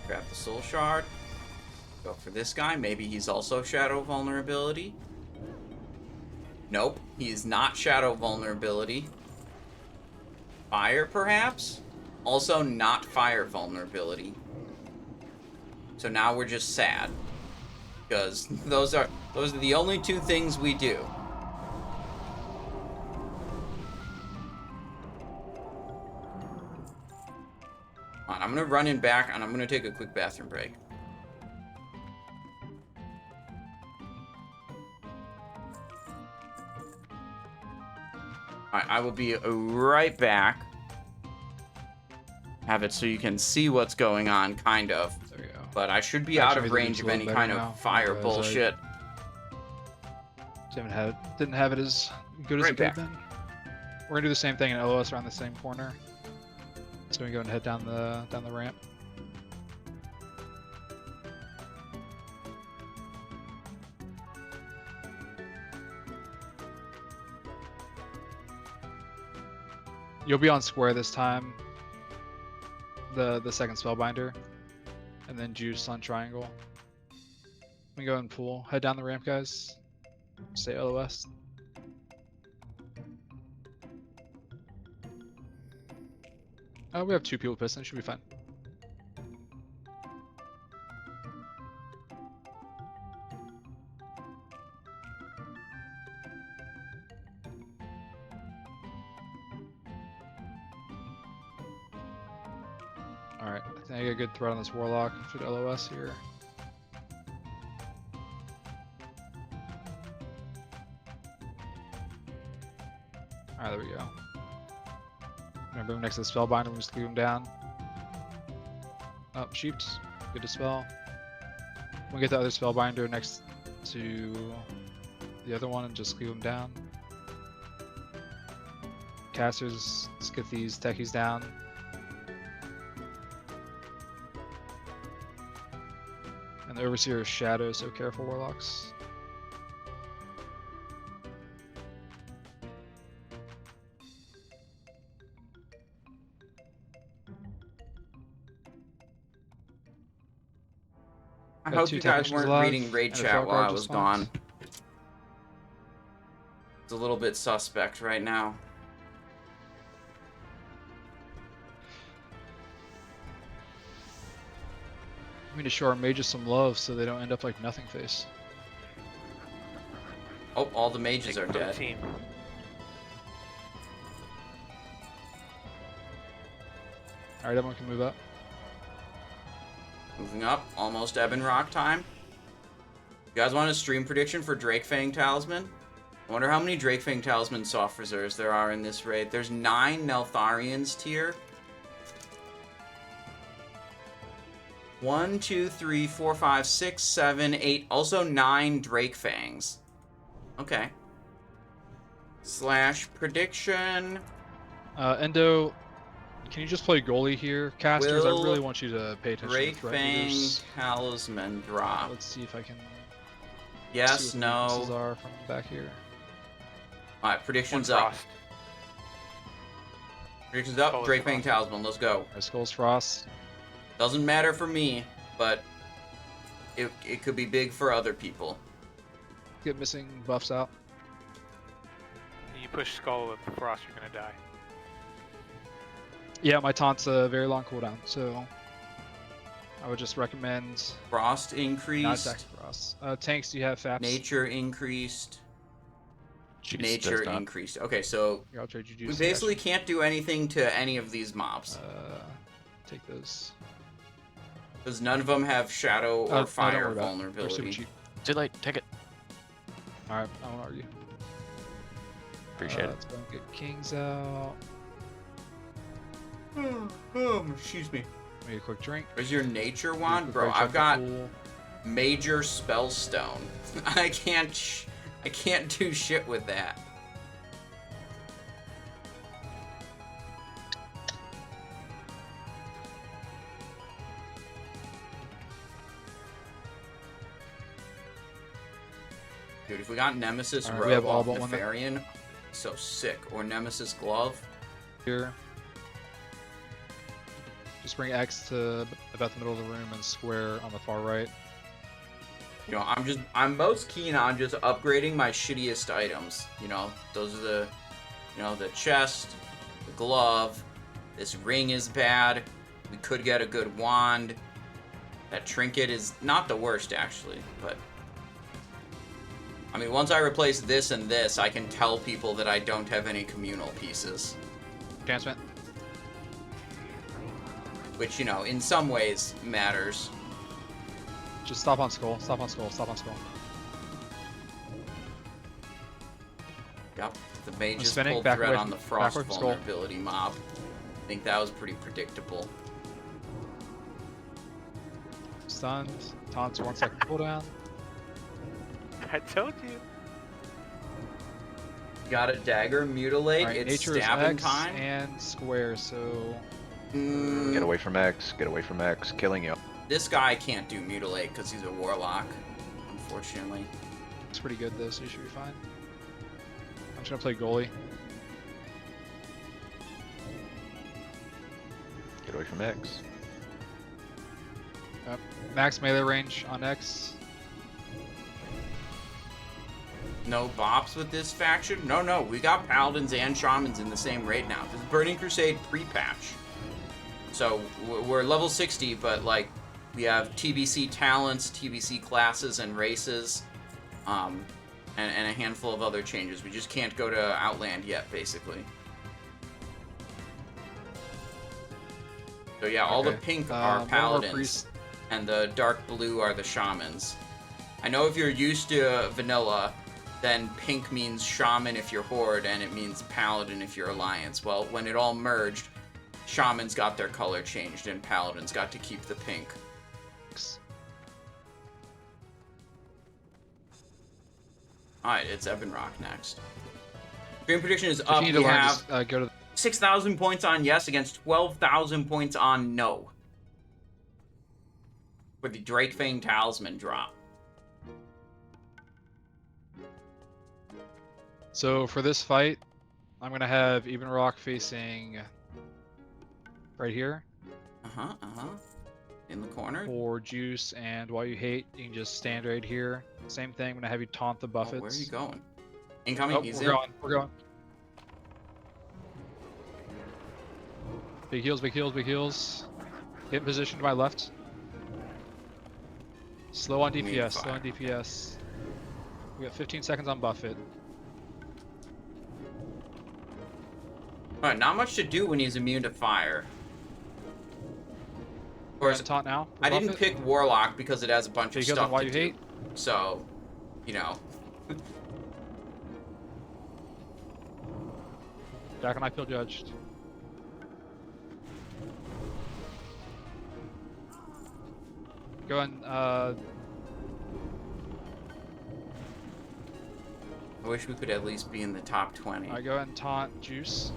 Grab the Soul Shard. Go for this guy. Maybe he's also Shadow Vulnerability. Nope, he is not Shadow Vulnerability. Fire, perhaps? Also not Fire Vulnerability. So now we're just sad. Because those are the only 2 things we do. Alright, I'm gonna run in back and I'm gonna take a quick bathroom break. Alright, I will be right back. Have it so you can see what's going on, kind of. There we go. But I should be Actually, out of I think range it's of a any little kind better of now, fire because I bullshit. Didn't have it as good as Right it could back. have been. We're gonna do the same thing in LOS around the same corner. So we go and head down the ramp. You'll be on square this time. The second spellbinder, and then juice on triangle. We go and pull. Head down the ramp, guys. Stay LOS. Oh, we have 2 people piston. Should be fine. Alright, I think I get a good threat on this Warlock. Should LOS here. Alright, there we go. Gonna bring him next to the Spellbinder, we'll just leave him down. Oh, Sheeped. Good to spell. We'll get the other Spellbinder next to the other one and just leave him down. Casters, let's get these techies down. And the Overseer is Shadow, so careful, Warlocks. I Got hope 2 you guys technicians weren't alive, reading raid and a chat Felt while I Guard was just spawned. gone. It's a little bit suspect right now. We need to show our mages some love so they don't end up like Nothing Face. Oh, all the mages Take are it for the dead. team. Alright, everyone can move up. Moving up, almost Ebonroc time. You guys want a stream prediction for Drakefang Talisman? I wonder how many Drakefang Talisman soft reserves there are in this raid. There's 9 Neltharians tier. 1, 2, 3, 4, 5, 6, 7, 8. Also 9 Drakefangs. Okay. Slash prediction. Endo, can you just play goalie here? Casters, I Will really want you to pay attention to the threat Drakefang leaders. Talisman drop. Let's see if I can... Yes, See what the weaknesses no. are from back here. All right, predictions One up. frost. Predictions up. Skull's Drake Fang Frost. Talisman. Let's go. My Skull's Frost. Doesn't matter for me, but it could be big for other people. Get missing buffs out. You push Skull with the frost, you're gonna die. Yeah, my taunt's a very long cooldown, so I would just recommend Frost not increased. attacking Frost. Tanks, do you have Faps? Nature increased. Juice Nature does not. increased. Okay, so Here, I'll trade you we juice. basically can't do anything to any of these mobs Take those. because none of them have shadow or No, don't fire worry about it. They're super vulnerability. cheap. Too late. Take it. Alright, I won't argue. Appreciate it. Let's go and get Kings out. Excuse me. Make a quick drink. Where's your nature Do a wand, quick bro? check I've the got pool. major spell stone. I can't do shit with that. Dude, if we got Nemesis Alright, we have Robe all off but one that- Nefarian, so sick. Or Nemesis Glove. Here. Just bring X to about the middle of the room and square on the far right. You know, I'm most keen on just upgrading my shittiest items. You know, those are the, you know, the chest, the glove, this ring is bad. We could get a good wand. That trinket is not the worst, actually, but... I mean, once I replace this and this, I can tell people that I don't have any communal pieces. Advancement. Which, you know, in some ways matters. Just stop on Skull. Stop on Skull. Stop on Skull. Yep, the mage just spinning, pulled back thread away on from- the frost backward skull. vulnerability mob. I think that was pretty predictable. Stunned. Taunts 1 second cooldown. I told you. Got a dagger, mutilate, Alright, it's nature is stabbing X time. and square, so Get away from X. Get away from X. Killing you. This guy can't do mutilate because he's a warlock, unfortunately. it's pretty good though, so you should be fine. I'm just gonna play goalie. Get away from X. Max melee range on X. No bops with this faction? No, we got paladins and shamans in the same raid now. This is Burning Crusade pre-patch. So we're level 60, but like we have TBC talents, TBC classes and races, and a handful of other changes. We just can't go to Outland yet, basically. So yeah, all the Okay. pink One are more paladins, priest. and the dark blue are the shamans. I know if you're used to vanilla, then pink means shaman if you're horde, and it means paladin if you're alliance. Well, when it all merged, shamans got their color changed, and paladins got to keep the pink. Alright, it's Ebonroc next. Dream prediction is If up. you need to We learn, have just go to 6,000 points on yes against 12,000 points on no. For the Drake Fang Talisman drop. So for this fight, I'm gonna have Ebonroc facing right here In the corner. for juice, and while you hate, you can just stand right here. Same thing. I'm gonna have you taunt the Oh, Buffets. where are you going? Incoming, Oh, he's we're in. going. We're going. Big heals, big heals, big heals. Get in position to my left. Slow on We need DPS, fire. slow on DPS. We got 15 seconds on Buffet. Alright, not much to do when he's immune to fire. Of course, Taunt now. I didn't Buffet. pick Warlock because it has a bunch Big of heals stuff on why to you do. hate. So, you know. Jack and I feel judged. Go and I wish we could at least be in the top 20. I go and taunt juice.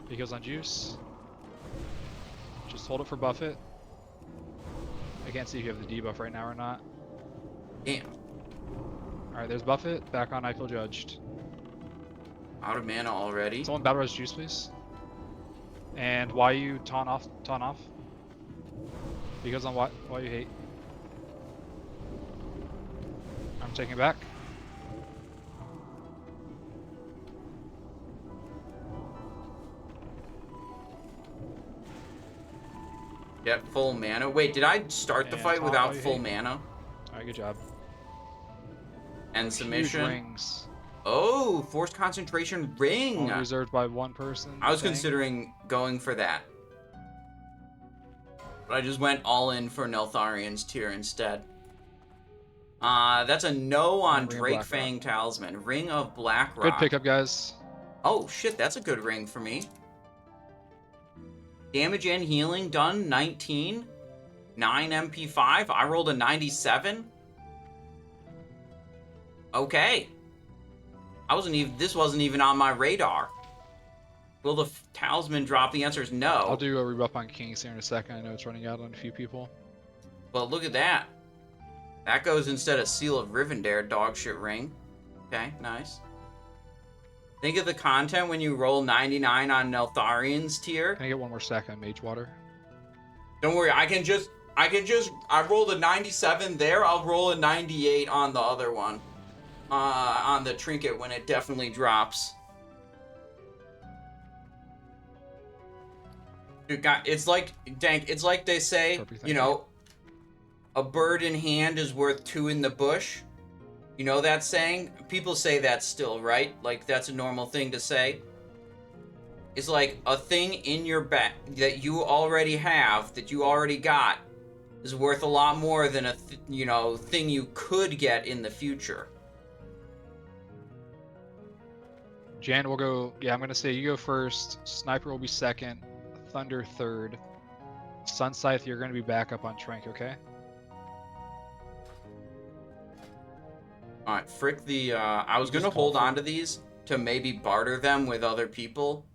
Big heals on juice. Just hold it for Buffett. I can't see if you have the debuff right now or not. Damn. Alright, there's Buffett. Back on I Feel Judged. Out of mana already. Someone Battle Res Juice, please. And why you taunt off? Because on why you hate. I'm taking it back. Get full mana. Wait, did I start the And fight Tom, without why you full hate. mana? Alright, good job. And Huge submission. rings. Oh, forced concentration ring. Only reserved by one person. I was thing. considering going for that. But I just went all in for Neltharian's Tear instead. That's a no on Ring of Drake Blackrock. Fang Talisman. Ring of Blackrock. Good pickup, guys. Oh, shit, that's a good ring for me. Damage and healing done, 19. 9 MP5. I rolled a 97. Okay. This wasn't even on my radar. Will the talisman drop? The answer is no. I'll do a rebuff on Kings here in a second. I know it's running out on a few people. But look at that. That goes instead of Seal of Rivendare, dog shit ring. Okay, nice. Think of the content when you roll 99 on Neltharian's Tier. Can I get one more stack on Mage Water? Don't worry, I rolled a 97 there, I'll roll a 98 on the other one. On the trinket when it definitely drops. Dude, it's like, Dank, it's like they say, Perfect, thank you know, a bird in hand is worth two in the bush. You know that saying? People say that still, right? Like, that's a normal thing to say. It's like a thing in your back that you already have, that you already got, is worth a lot more than a, thing you could get in the future. Jan will go. Yeah, I'm gonna say you go first. Sniper will be second. Thunder third. Sun Scythe, you're gonna be back up on Trank, okay? Alright, frick the, I was You just gonna hold call for- on to these to maybe barter them with other people.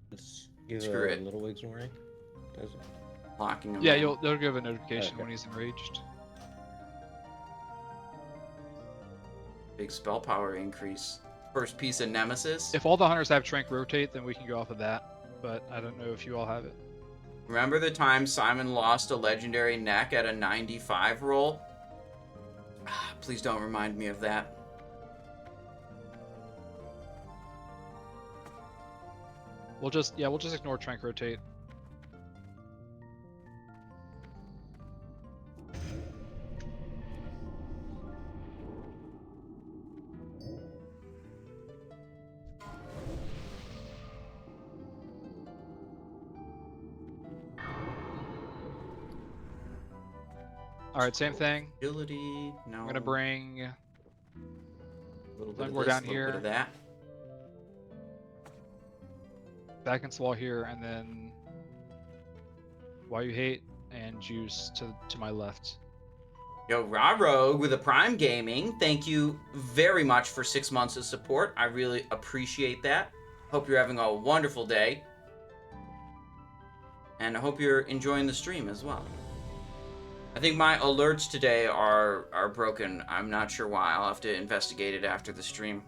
Let's give Screw it. Little Wigs a ring. Does it? Locking them Yeah, in. they'll give a notification Okay. when he's enraged. Big spell power increase. First piece of Nemesis. If all the hunters have Trank rotate, then we can go off of that. But I don't know if you all have it. Remember the time Simon lost a legendary neck at a 95 roll? Please don't remind me of that. We'll just ignore Trank rotate. Alright, same thing. Agility, no. I'm gonna bring a little bit of Flamegor this, down a little bit of here. that. back against the wall here, and then Why You Hate and Juice to my left. Yo, Rogue with a Prime Gaming, thank you very much for 6 months of support. I really appreciate that. Hope you're having a wonderful day. And I hope you're enjoying the stream as well. I think my alerts today are broken. I'm not sure why. I'll have to investigate it after the stream.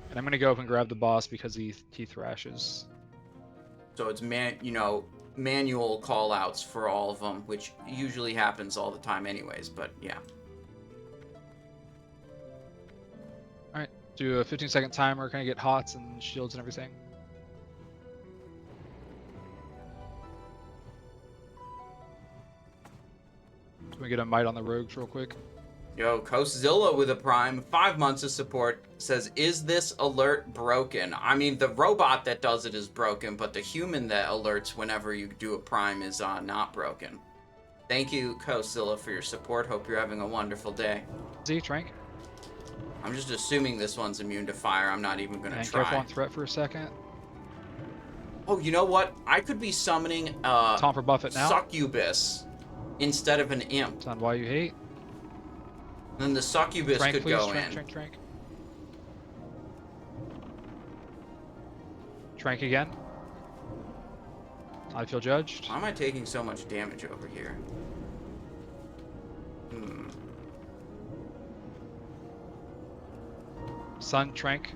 And I'm gonna go up and grab the boss because he thrashes. So it's manual call-outs for all of them, which usually happens all the time anyways, but yeah. Alright, do a 15-second timer, kind of get hots and shields and everything. Can we get a might on the rogues real quick? Yo, Coastzilla with a Prime, 5 months of support, says, is this alert broken? I mean, the robot that does it is broken, but the human that alerts whenever you do a Prime is not broken. Thank you, Coastzilla, for your support. Hope you're having a wonderful day. Z, Trank. I'm just assuming this one's immune to fire. I'm not even going And to careful try. on threat for a second. Oh, you know what? I could be summoning Tom for Buffett now. Succubus instead of an imp. It's on Why You Hate. Then the Succubus Trank, could please. go Trank, in. Trank, Trank. Trank again. I feel judged. Why am I taking so much damage over here? Sun, Trank.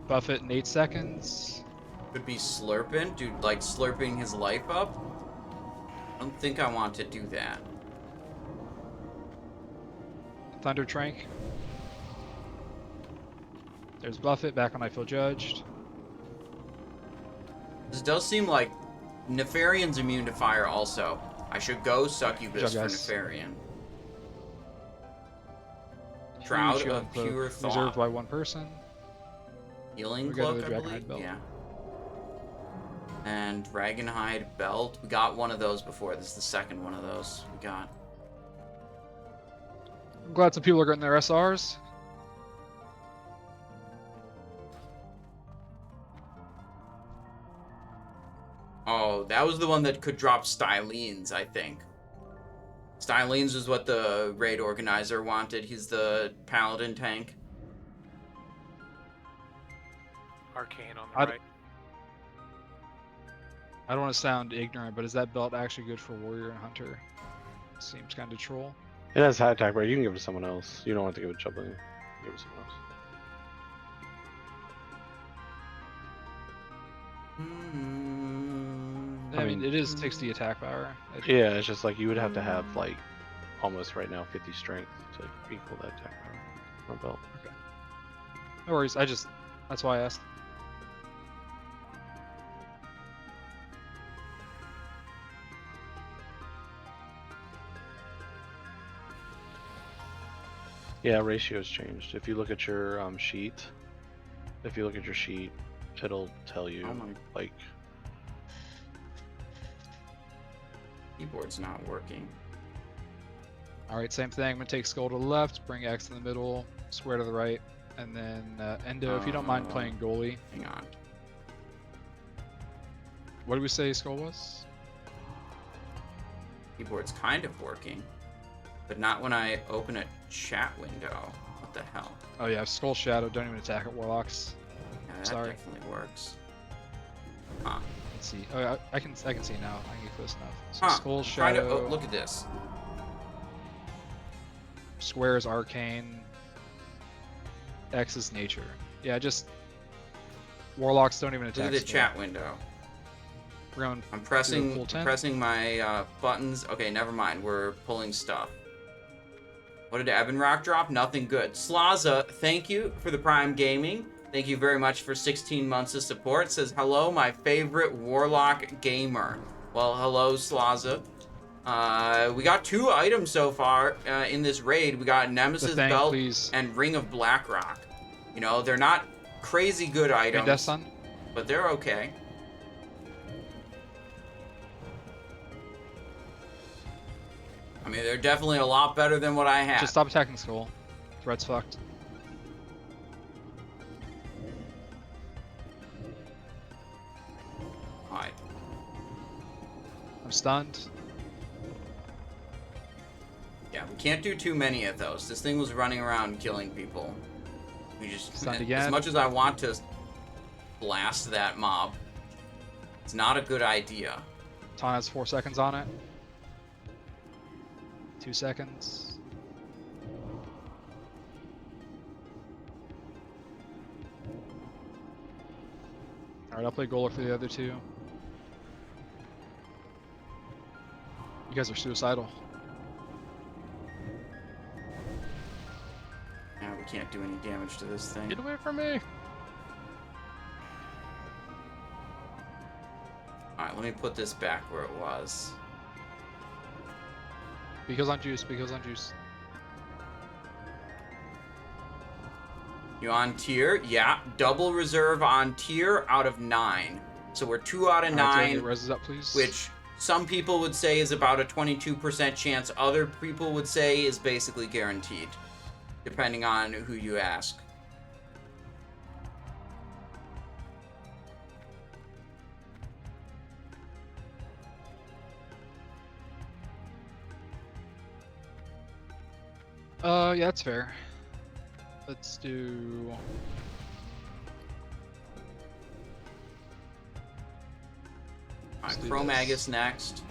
Buff it in 8 seconds. Could be slurping, dude, like slurping his life up. I don't think I want to do that. Thunder Trank. There's Buffet, back on I feel judged. This does seem like Nefarian's immune to fire also. I should go Succubus Good for job, guys. Nefarian. Shroud Huge of healing cloak, Pure reserved Thought. by 1 person. Healing We got Cloak, the I Dragonhide believe? belt. Yeah. And Dragonhide Belt. We got one of those before. This is the second one of those we got. I'm glad some people are getting their SRs. Oh, that was the one that could drop Stylenes, I think. Stylenes is what the raid organizer wanted. He's the paladin tank. Arcane on the I'd- right. I don't want to sound ignorant, but is that belt actually good for Warrior and Hunter? Seems kind of troll. It has high attack, but you can give it to someone else. You don't have to give it to Chubbling. Give it to someone else. I mean, mean- it is 60 attack power. Yeah, it's just like you would have to have like almost right now 50 strength to equal that attack power on a belt. No worries. That's why I asked. Yeah, ratio's changed. If you look at your sheet, it'll tell you Oh my like keyboard's not working. All right, same thing. I'm gonna take Skull to the left, bring X in the middle, square to the right, and then Endo. If you don't mind playing goalie. Hang on. What did we say Skull was? Keyboard's kind of working, but not when I open a chat window. What the hell? Oh yeah, Skull Shadow. Don't even attack at Warlocks. Yeah, that Sorry. definitely works. Huh. Let's see. Oh, yeah, I can see now. I can get close enough. So Huh. Skull Trying to, Shadow. oh, look at this. Square is Arcane. X is Nature. Yeah, just Warlocks don't even attack. Look at the Skull. chat window. We're going. I'm full pressing 10? pressing my buttons. Okay, never mind. We're pulling stuff. What did Ebonroc drop? Nothing good. Slaza, thank you for the Prime Gaming. Thank you very much for 16 months of support. Says, hello, my favorite Warlock gamer. Well, hello, Slaza. We got 2 items so far in this raid. We got Nemesis thing, Belt please. and Ring of Blackrock. You know, they're not crazy good Hey, items, Death Sun. but they're okay. I mean, they're definitely a lot better than what I had. Just stop attacking Skull. Threat's fucked. Alright. I'm stunned. Yeah, we can't do too many of those. This thing was running around killing people. We just, Stunned as again. much as I want to blast that mob, it's not a good idea. Ton has 4 seconds on it. 2 seconds. Alright, I'll play Goaler for the other 2. You guys are suicidal. Yeah, we can't do any damage to this thing. Get away from me! Alright, let me put this back where it was. Because on juice, because on juice. You on tier? Yeah, double reserve on tier out of 9. So we're 2 out of 9, Reses up, please. which some people would say is about a 22% chance. Other people would say is basically guaranteed, depending on who you ask. Yeah, that's fair. Let's do. Alright, do Chromaggus this. next.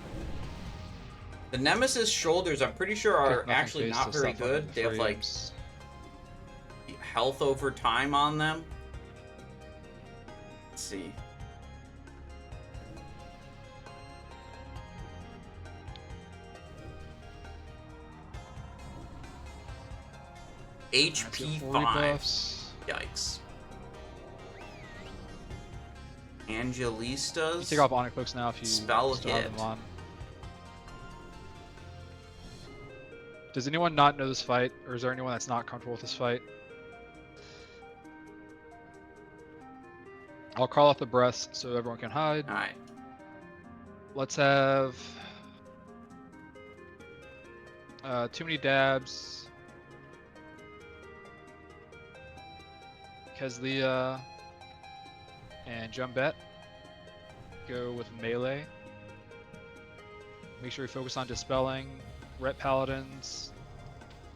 The Nemesis shoulders, I'm pretty sure, are Nothing actually phased not to very stop fucking good. They have like frames. health over time on them. Let's see. HP 40 5. buffs. Yikes. You Angelistas. take off Onyx Cloaks now if you Spell still have hit. them on. Does anyone not know this fight, or is there anyone that's not comfortable with this fight? I'll call off the breaths so everyone can hide. Alright. Let's have too many dabs. Kezlia and Jumbet go with melee. Make sure you focus on dispelling. Ret Paladins,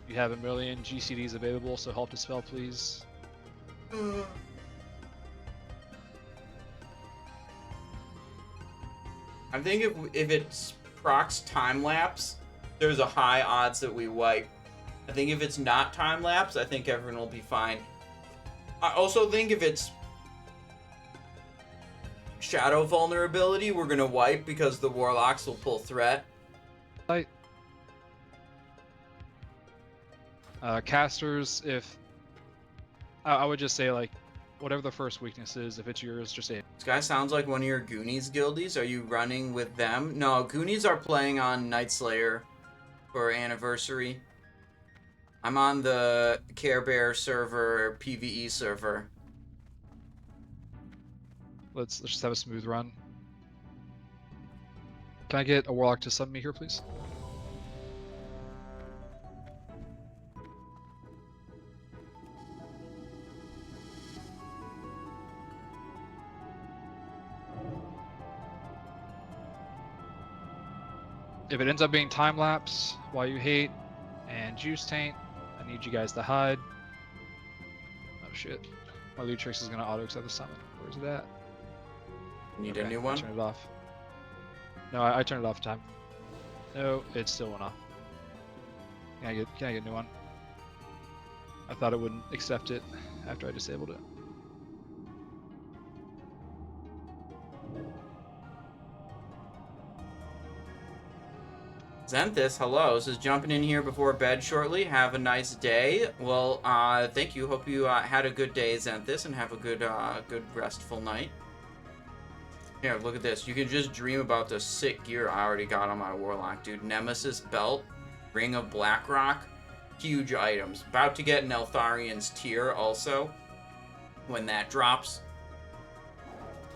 you have 1 million GCDs available, so help dispel, please. I think if it procs time lapse, there's a high odds that we wipe. I think if it's not time lapse, I think everyone will be fine. I also think if it's shadow vulnerability, we're gonna wipe because the Warlocks will pull threat. Fight. Casters, if I would just say like whatever the first weakness is, if it's yours, just say it. This guy sounds like one of your Goonies guildies. Are you running with them? No, Goonies are playing on Night Slayer for Anniversary. I'm on the Care Bear server, PvE server. Let's just have a smooth run. Can I get a Warlock to summon me here, please? If it ends up being time lapse, while you hate, and juice taint, I need you guys to hide. Oh shit. My Lutrix is gonna auto accept the summon. Where's it at? Need Okay, a new I one? turned it off. No, I turned it off in time. No, it still went off. Can I get a new one? I thought it wouldn't accept it after I disabled it. Zenthis, hello. This is jumping in here before bed shortly. Have a nice day. Well, thank you. Hope you had a good day, Zenthis, and have a good restful night. Here, look at this. You can just dream about the sick gear I already got on my Warlock, dude. Nemesis belt, Ring of Blackrock, huge items. About to get Neltharian's Tear also, when that drops.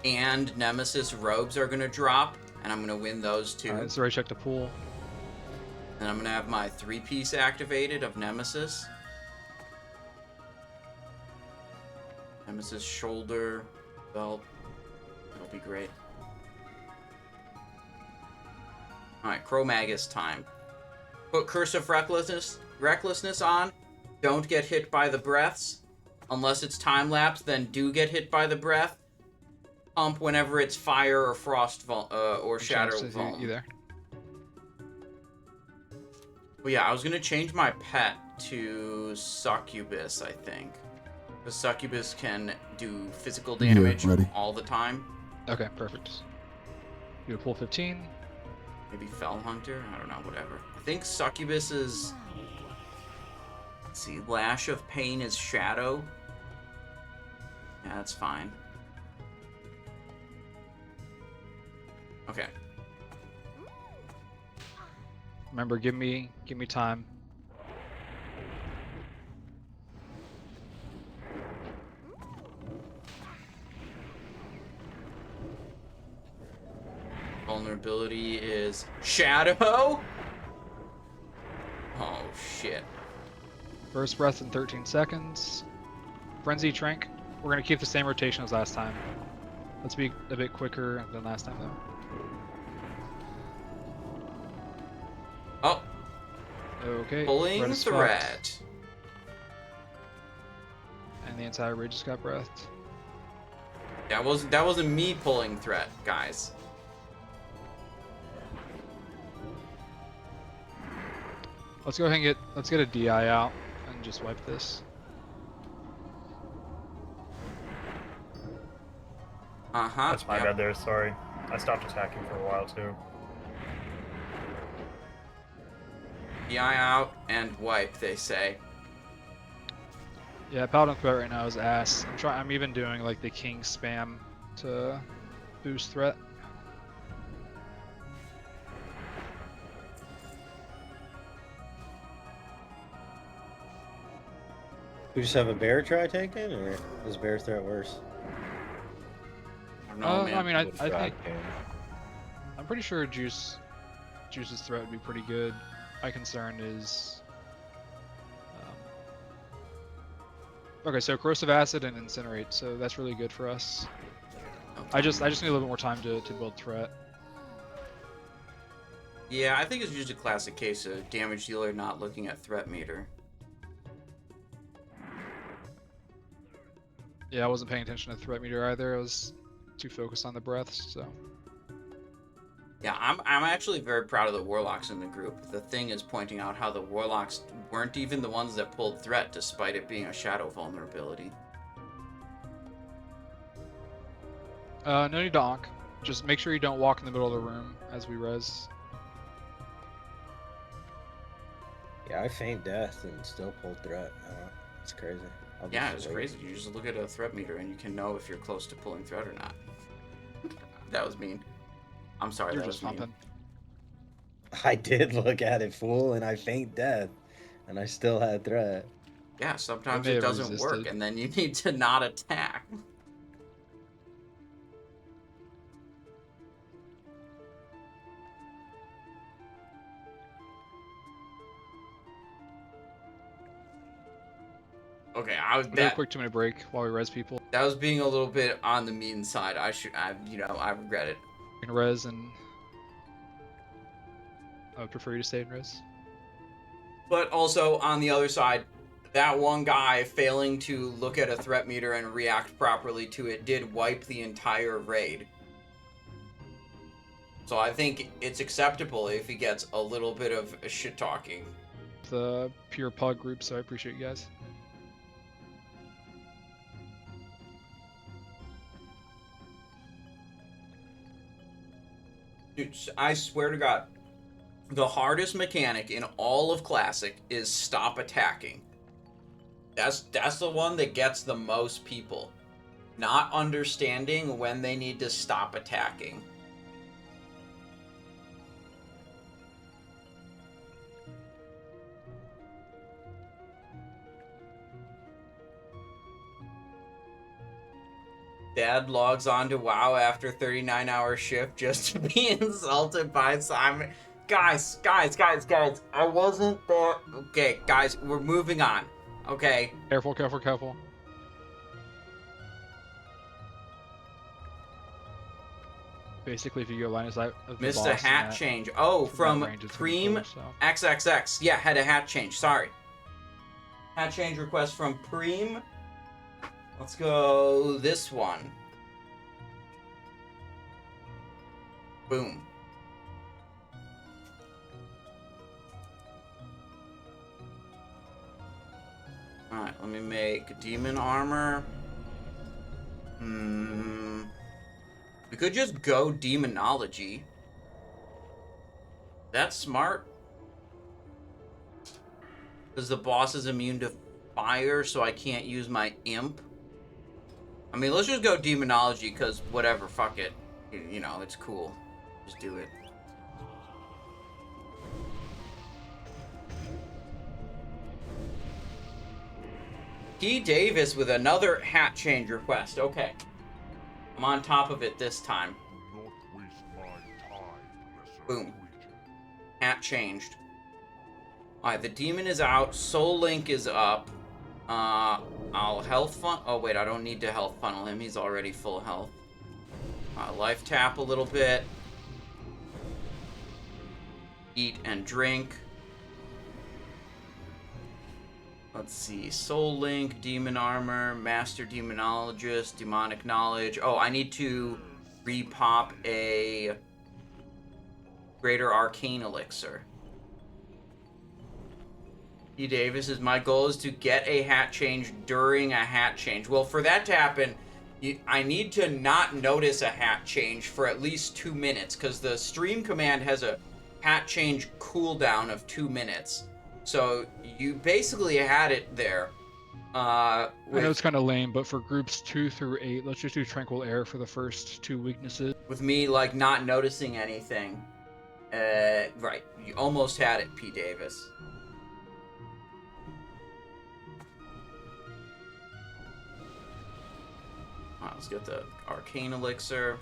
And Nemesis robes are gonna drop, and I'm gonna win those too. Alright, so I checked the pool. And I'm gonna have my 3-piece activated of Nemesis. Nemesis shoulder belt. That'll be great. Alright, Chromaggus time. Put Curse of Recklessness on. Don't get hit by the breaths. Unless it's time lapse, then do get hit by the breath. Pump whenever it's fire or frost or shadow vuln. You there? Well, yeah, I was gonna change my pet to Succubus, I think. Because Succubus can do physical damage ready. all the time. Okay, perfect. You would pull 15. Maybe Fell Hunter? I don't know, whatever. I think Succubus is... Let's see, Lash of Pain is Shadow. Yeah, that's fine. Okay. Remember, give me time. Vulnerability is Shadow? Oh, shit. First breath in 13 seconds. Frenzy Trank. We're gonna keep the same rotation as last time. Let's be a bit quicker than last time, though. Oh, Okay. pulling red is fucked. threat. anti-rage just got breathed. That wasn't me pulling threat, guys. Let's go ahead and let's get a DI out and just wipe this. That's my yep. bad there, sorry. I stopped attacking for a while too. DI out and wipe, they say. Yeah, Paladin threat right now is ass. I'm even doing like the king spam to boost threat. We just have a bear try taking, or is bear threat worse? I don't know, man. I mean, I Good think try, King. I'm pretty sure Juice's threat would be pretty good. My concern is okay, so corrosive acid and incinerate, so that's really good for us. Okay. I just need a little bit more time to build threat. Yeah, I think it's just a classic case of damage dealer not looking at threat meter. Yeah, I wasn't paying attention to threat meter either. I was too focused on the breaths, so. Yeah, I'm actually very proud of the Warlocks in the group. The thing is pointing out how the Warlocks weren't even the ones that pulled threat, despite it being a shadow vulnerability. No need to onk. Just make sure you don't walk in the middle of the room as we res. Yeah, I feint death and still pull threat. It's crazy. I'll Yeah, just it's wait. crazy. You just look at a threat meter and you can know if you're close to pulling threat or not. That was mean. I'm sorry, You're that just was mean. humping. I did look at it, fool, and I feint death, and I still had threat. Yeah, sometimes may it have doesn't work, resisted. and then you need to not attack. Okay, We'll do a quick 2-minute break while we res people. that was being a little bit on the mean side. I regret it. You can res, and I would prefer you to stay in res. But also, on the other side, that one guy failing to look at a threat meter and react properly to it did wipe the entire raid. So I think it's acceptable if he gets a little bit of shit talking. The pure pug group, so I appreciate you guys. Dude, I swear to God, the hardest mechanic in all of Classic is stop attacking. That's the one that gets the most people. Not understanding when they need to stop attacking. Dad logs on to WoW after 39-hour shift just to be insulted by Simon. Guys, I wasn't there. Okay, guys, we're moving on. Okay. Careful, careful, careful. Basically, if you go line of sight of the Missed boss a in hat that- change. Oh, from that range, it's gonna Preem kill, so. XXX. Yeah, had a hat change. Sorry. Hat change request from Preem. Let's go this one. Boom. Alright, let me make demon armor. We could just go demonology. That's smart. Because the boss is immune to fire, so I can't use my imp. I mean, let's just go demonology, because whatever, fuck it. You know, it's cool. Just do it. T. Davis with another hat change request. Okay. I'm on top of it this time. Boom. Hat changed. Alright, the demon is out. Soul Link is up. I'll health fun. Oh, wait, I don't need to health funnel him. He's already full health. Life tap a little bit. Eat and drink. Let's see. Soul Link, Demon Armor, Master Demonologist, Demonic Knowledge. Oh, I need to repop a Greater Arcane Elixir. P. Davis, my goal is to get a hat change during a hat change. Well, for that to happen, I need to not notice a hat change for at least 2 minutes, because the stream command has a hat change cooldown of 2 minutes. So you basically had it there. I know it's kind of lame, but for groups 2 through 8, let's just do Tranquil Air for the first 2 weaknesses. With me, like, not noticing anything. Right. You almost had it, P. Davis. Alright, let's get the Arcane Elixir.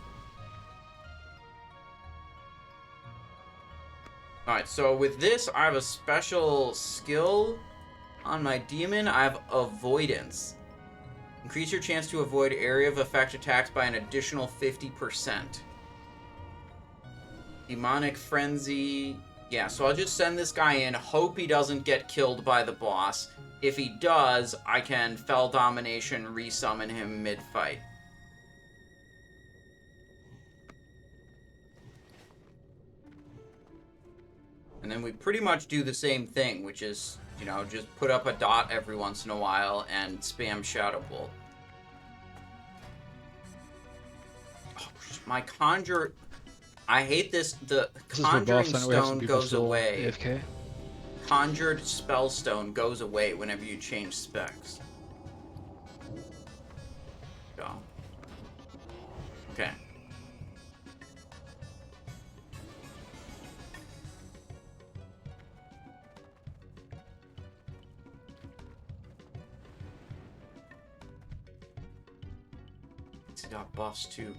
Alright, so with this, I have a special skill on my demon. I have Avoidance. Increase your chance to avoid area of effect attacks by an additional 50%. Demonic Frenzy. Yeah, so I'll just send this guy in, hope he doesn't get killed by the boss. If he does, I can Fell Domination resummon him mid-fight. And then we pretty much do the same thing, which is, you know, just put up a dot every once in a while and spam Shadow Bolt. Oh, my Conjure... I hate this. The Conjuring Stone goes away. AFK. Conjured Spellstone goes away whenever you change specs. Go. Okay. It's got buffs too.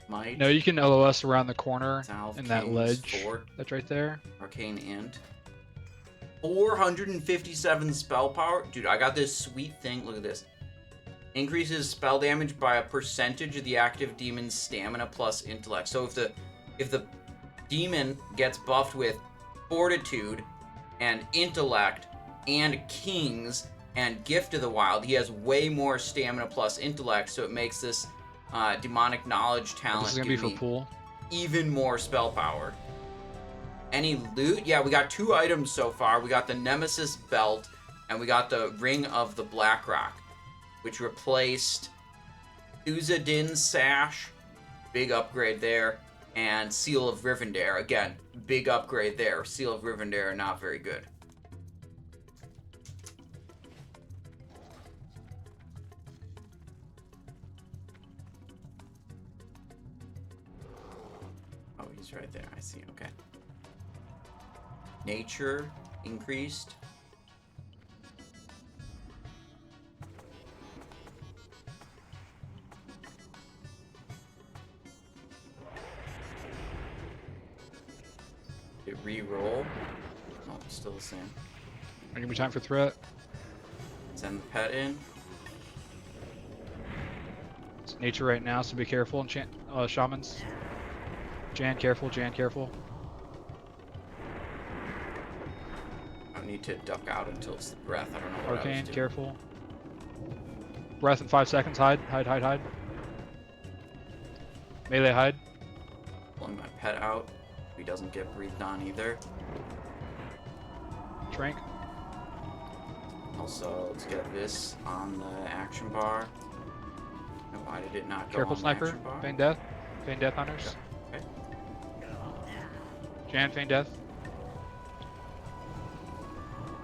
Might. No, you can LOS around the corner Salve in that King's ledge. Fort. That's right there. Arcane Int. 457 spell power. Dude, I got this sweet thing. Look at this. Increases spell damage by a percentage of the active demon's stamina plus intellect. So if the demon gets buffed with Fortitude and Intellect and Kings and Gift of the Wild, he has way more stamina plus intellect, so it makes this demonic knowledge talent This is gonna be for pool. even more spell power. Any loot? Yeah, we got 2 items so far. We got the Nemesis Belt, and we got the Ring of the Blackrock, which replaced Uzadin's Sash, big upgrade there, and Seal of Rivendare, again, big upgrade there. Seal of Rivendare, not very good. Oh, he's right there. I see. Okay. Nature increased. It re-roll. Oh, it's still the same. Give me time for threat. Send the pet in. It's nature right now, so be careful. Enchant shamans. Jan, careful. Jan, careful. I need to duck out until it's the breath. I don't know what I was Arcane, doing. careful. Breath in 5 seconds. Hide, hide, hide, hide. Melee, hide. Pulling my pet out. He doesn't get breathed on either. Trank. Also, let's get this on the action bar. No, why did it not go Careful, on sniper. the action bar? Feign death. Feign death hunters. Okay. Jan, feign death.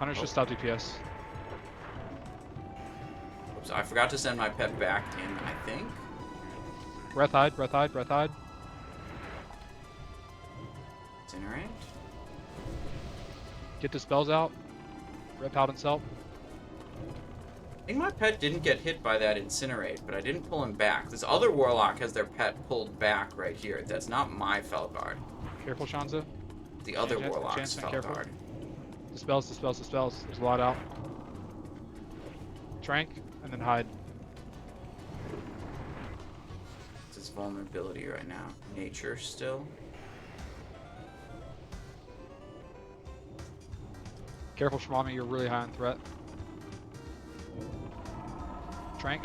Hunters just stop DPS. Oops, I forgot to send my pet back in, I think. Breath hide, breath hide, breath hide. Incinerate. Get the spells out. Rep out and self. I think my pet didn't get hit by that Incinerate, but I didn't pull him back. This other Warlock has their pet pulled back right here. That's not my Felguard. Careful, Shanza. The other Jan, Warlock's Jan, careful. Felguard. Dispels, dispels, dispels. There's a lot out. Trank, and then hide. It's his vulnerability right now. Nature still. Careful, Shmami, you're really high on threat. Trank.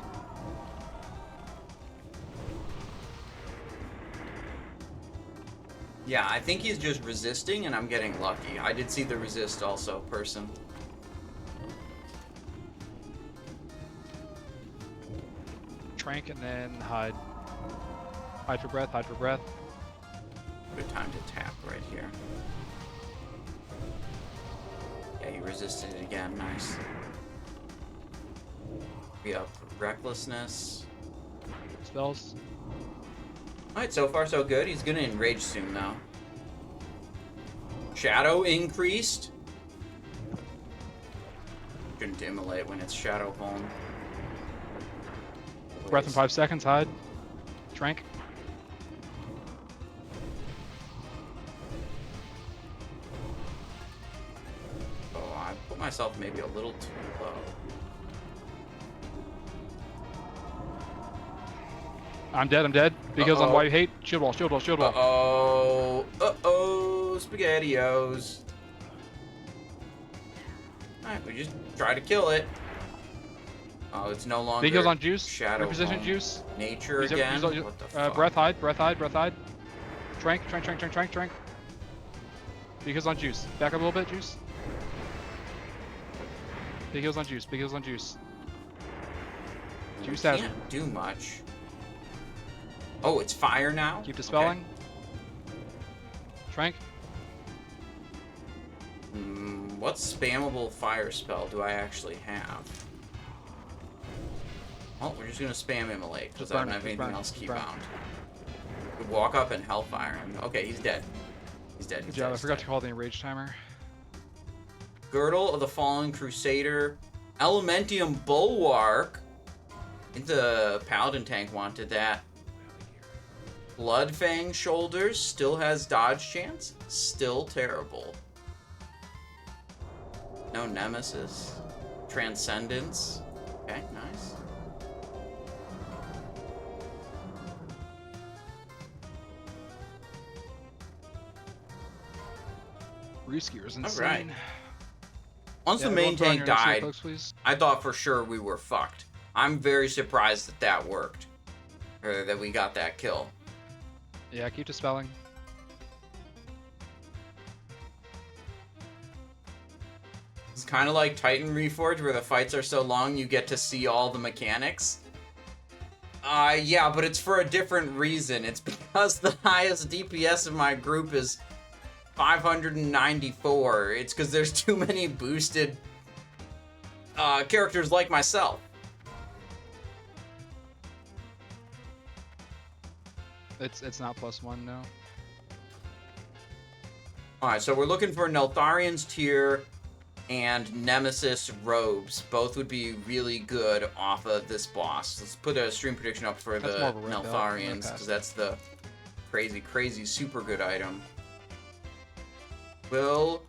Yeah, I think he's just resisting, and I'm getting lucky. I did see the resist also, person. Trank and then hide. Hide for breath, hide for breath. Good time to tap right here. Yeah, he resisted it again. Nice. Be up recklessness. Spells. Alright, so far so good. He's gonna enrage soon though. Shadow increased. Shouldn't immolate when it's shadow vuln. Breath in 5 seconds, hide. Trank. Oh, I put myself maybe a little too low. I'm dead, I'm dead. Because on why you hate. Shield wall, shield wall, shield wall. Uh-oh, SpaghettiOs. Alright, we just try to kill it. Oh, it's no longer Big heals on juice. shadow Reposition vuln. juice. Nature Use again? use What the fuck? breath hide, breath hide, breath hide. Trank, trank, trank, trank, trank, trank. Big heals on juice. Back up a little bit, juice. Big heals on juice, big heals on juice. Juice has Can't do much. Oh, it's fire now? Keep dispelling. Okay. Trank. What spammable fire spell do I actually have? Oh, we're just gonna spam Immolate because I don't have anything else keybound. Could walk up and Hellfire him. Okay, he's dead. He's dead. Good He's job. dead. I forgot to call the enrage timer. Girdle of the Fallen Crusader. Elementium Bulwark. I think the Paladin tank wanted that. Bloodfang Shoulders still has dodge chance. Still terrible. No Nemesis. Transcendence. Okay, nice. Reskier is insane. Alright. Once Yeah, the main everyone put on tank your shield died, cloaks, please. I thought for sure we were fucked. I'm very surprised that that worked. Or that we got that kill. Yeah, keep dispelling. It's kind of like Titan Reforged where the fights are so long you get to see all the mechanics. Yeah, but it's for a different reason. It's because the highest DPS of my group is 594. It's because there's too many boosted characters like myself. It's not +1, no. Alright, so we're looking for Neltharian's Tier and Nemesis Robes. Both would be really good off of this boss. Let's put a stream prediction up for That's the more of a red belt. Neltharians, Okay. because that's the crazy, crazy, super good item. Will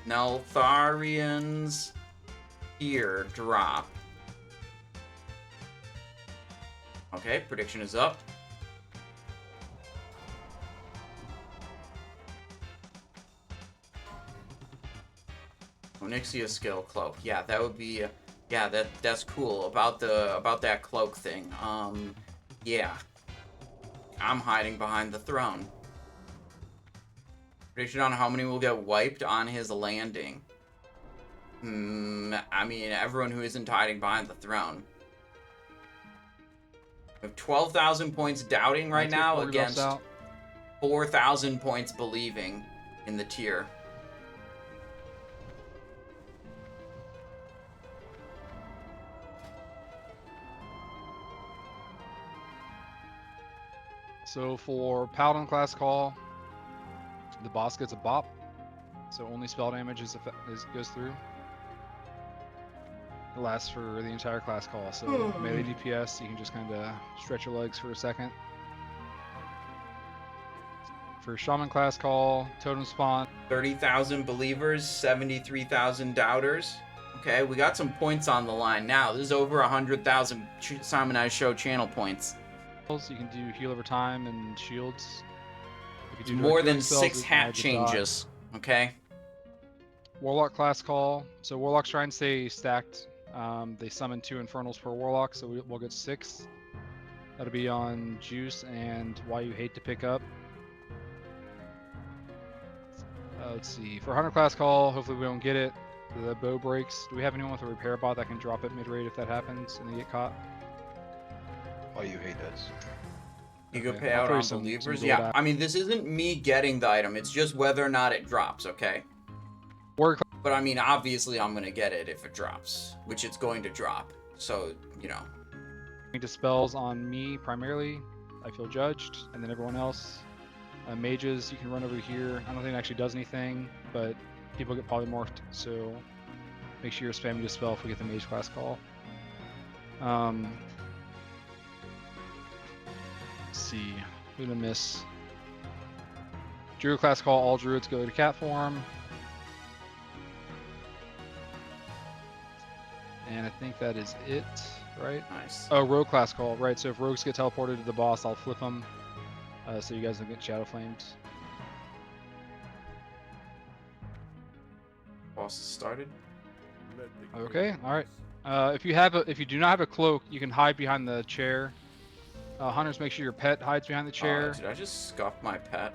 Neltharian's Tier drop? Okay, prediction is up. Onyxia skill cloak. Yeah, that would be yeah, that's cool about that cloak thing. Yeah. I'm hiding behind the throne. Prediction on how many will get wiped on his landing. I mean, everyone who isn't hiding behind the throne. We have 12,000 points doubting right now against 4,000 points believing in the tier. So for Paladin class call, the boss gets a bop, so only spell damage goes through. It lasts for the entire class call, so melee DPS, you can just kind of stretch your legs for a second. For Shaman class call, Totem Spawn. 30,000 believers, 73,000 doubters. Okay, we got some points on the line now. This is over 100,000 Simon I Show channel points. You can do heal over time and shields. You can do More direct than spells, 6 you can hat add the dot. changes. Okay? Warlock class call. So Warlocks try and stay stacked They summon 2 Infernals per Warlock, so we'll get 6. That'll be on Juice and Why You Hate to Pick Up. Let's see. For Hunter class call, hopefully we don't get it. The bow breaks. Do we have anyone with a repair bot that can drop it mid-rate if that happens and they get caught? Why you hate this? You could Okay, pay I'll out throw you on some believers. gold Yeah, out. I mean, this isn't me getting the item. It's just whether or not it drops, okay? Warrior But I mean, obviously I'm going to get it if it drops, which it's going to drop. So, you know. dispels on me primarily. I feel judged, and then everyone else. Mages, you can run over here. I don't think it actually does anything, but people get polymorphed, so make sure you're spamming dispel if we get the mage class call. Let's see, who did I miss? Druid class call, all druids go to cat form. And I think that is it, right? Nice. Oh, rogue class call, right. So if rogues get teleported to the boss, I'll flip them. So you guys don't get shadow flamed. Boss started. Okay, all right. If you do not have a cloak, you can hide behind the chair. Hunters, make sure your pet hides behind the chair. Did I just scuff my pet?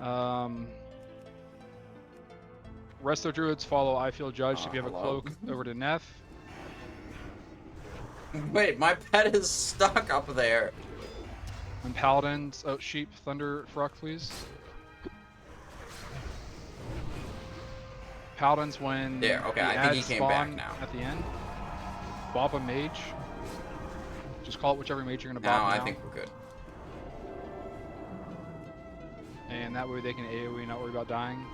Resto druids follow I Feel Judged if you have a hello. cloak over to Nef. Wait, my pet is stuck up there. And paladins, oh sheep, thunder fruck, please. Paladins when There, okay, the I think he ads came back spawn now. at the end. Bob a mage. Just call it whichever mage you're gonna Now bob I now. think we're good. And that way they can AoE, not worry about dying.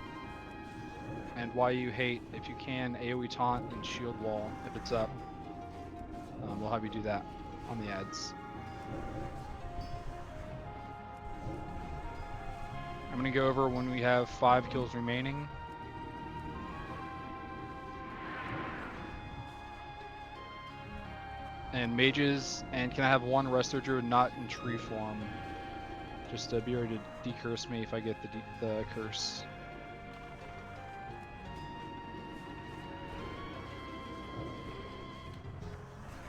And Why You Hate, if you can, AoE taunt and shield wall if it's up. We'll have you do that on the ads. I'm gonna go over when we have 5 kills remaining. And mages, and can I have 1 Resto Druid not in tree form? Just be ready to decurse me if I get the curse.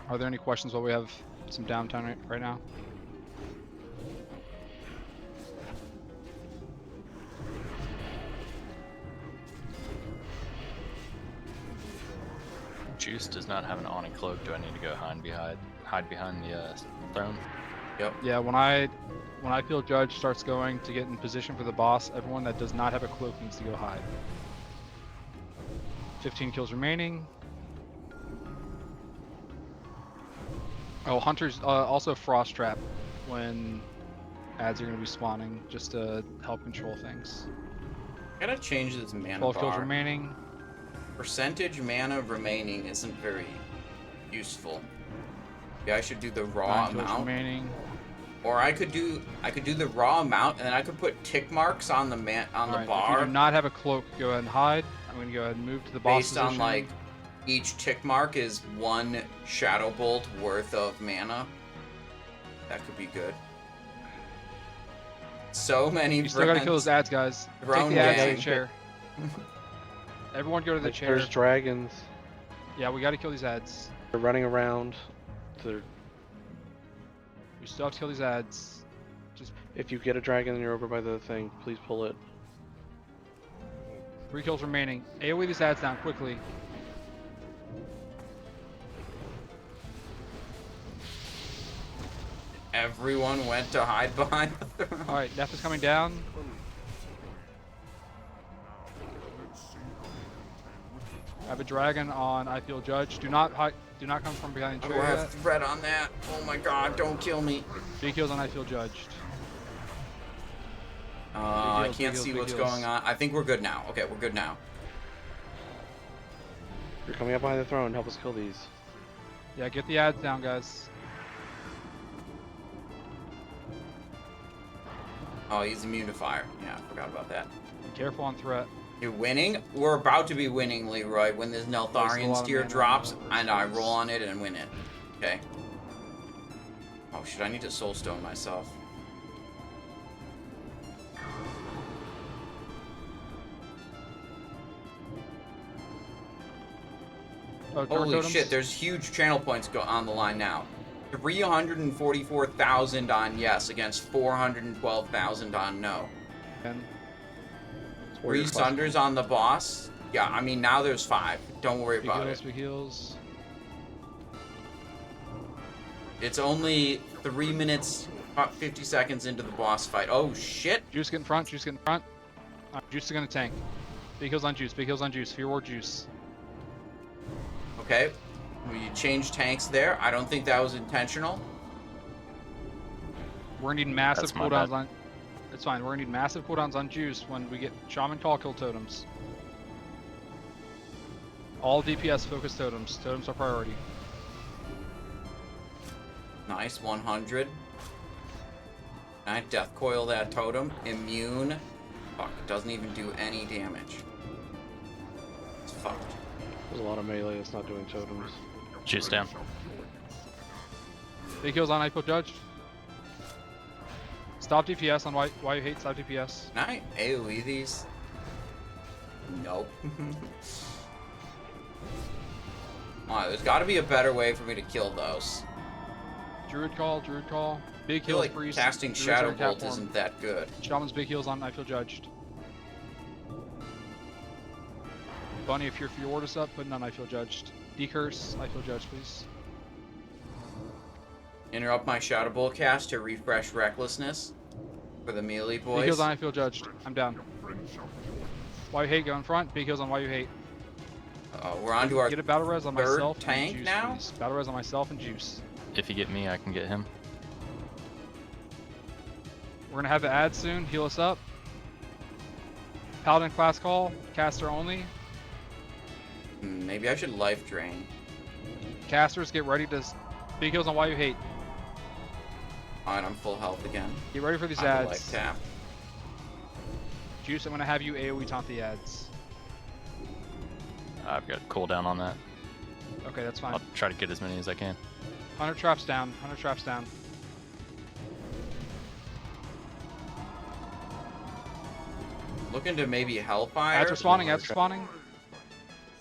Are there any questions while we have some downtime right now? Juice does not have an awning cloak. Do I need to go hide behind the throne? Yep. Yeah, when I Feel Judge starts going to get in position for the boss, everyone that does not have a cloak needs to go hide. 15 kills remaining. Oh, Hunters also Frost Trap when ads are going to be spawning, just to help control things. I gotta change this mana 12 kills bar. remaining. Percentage mana remaining isn't very useful. Yeah, I should do the raw 9 kills amount. remaining. Or I could do the raw amount, and then I could put tick marks on the Alright, bar. if you do not have a cloak, go ahead and hide. I'm going to go ahead and move to the boss based position. on like each tick mark is 1 shadow bolt worth of mana. That could be good. So many. You still gotta kill those ads, guys. Take Drone the ads to gang. the chair. Everyone go to the Like, chair. there's dragons. Yeah, we gotta kill these ads. They're running around. They're, We still have to kill these ads. Just if you get a dragon and you're over by the thing, please pull it. 3 kills remaining. AoE these ads down quickly. Everyone went to hide behind the throne. Alright, Nef is coming down. I have a dragon on I Feel Judged. Do not come from behind the Oh, chair I have yet. threat on that. Oh my god, don't kill me. 3 kills on I Feel Judged. I heals, can't big see heals, what's big heals. going on. I think we're good now. Okay, we're good now. You're coming up behind the throne. Help us kill these. Yeah, get the ads down, guys. Oh, he's immune to fire. Yeah, I forgot about that. Be careful on threat. You're winning? We're about to be winning, Leroy, when this Wasted a Neltharian lot of steer mana drops, on and I those. roll on it and win it. Okay. Oh, shit, I need to soulstone myself. turn Holy totems. shit, there's huge channel points on the line now. 344,000 on yes against 412,000 on no. And 3 Sunders on the boss. Yeah, I mean, now there's 5. Don't worry big about heals, it. big heals. It's only 3 minutes, 50 seconds into the boss fight. Oh, shit. Juice get in front, Juice get in front. Juice is gonna tank. Big heals on Juice, big heals on Juice. Firemaw Juice. Okay. We changed tanks there. I don't think that was intentional. We're gonna need massive That's my cooldowns bad. on. It's fine. We're gonna need massive cooldowns on Juice when we get Shaman Call kill totems. All DPS focus totems. Totems are priority. Nice, 100. Can I death coil that totem? Immune. Fuck, it doesn't even do any damage. It's fucked. There's a lot of melee that's not doing totems. Juice down. Big heals on I Feel Judged. Stop DPS on why you hate stop DPS. Can I AoE these? Nope. There's got to be a better way for me to kill those. Druid Call, Druid Call. Big I feel heals, like Priest. casting Druids Shadow are in cap Bolt form. isn't that good. Shaman's big heals on I Feel Judged. Bunny, if your Fjord up, put on I Feel Judged. Decurse, I Feel Judged, please. Interrupt my Shadow Bolt cast to refresh Recklessness for the melee Big boys. heals on I Feel Judged. I'm down. Why you hate, go in front. Big heals on why you hate. We're on to our Get a battle res on third myself tank and Juice, now? please. Battle res on myself and Juice. If you get me, I can get him. We're gonna have the ad soon. Heal us up. Paladin class call. Caster only. Maybe I should life drain. Casters, get ready to. Big heals on why you hate. Alright, I'm full health again. Get ready for these Time to ads. life tap. Juice, I'm gonna have you AoE taunt the ads. I've got cooldown on that. Okay, that's fine. I'll try to get as many as I can. 100 traps down. 100 traps down. Looking to maybe Hellfire. Ads are spawning. Ads are spawning.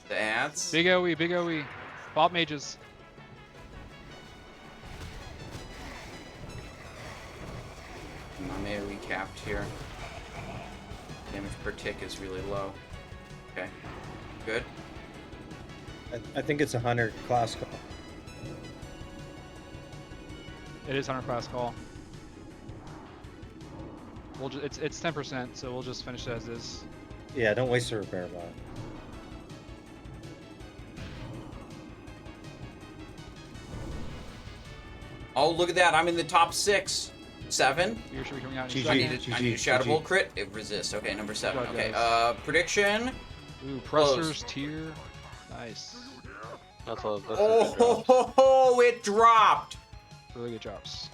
The ads. Big AoE. Big AoE. Bob mages. I'm AoE capped here. Damage per tick is really low. Okay. Good. I think it's a hunter class call. It is 100 class call. We'll it's 10%, so we'll just finish it as is. Yeah, don't waste a repair bot. Oh, look at that. I'm in the top 6. 7. You should be coming out in GG. a I second. need a Shadow GG. Bolt crit. It resists. Okay, number 7. Good job, Okay, guys. prediction. Ooh, pressers tier. Nice. That's a Oh, good drop. ho, ho, it dropped. Really good drops.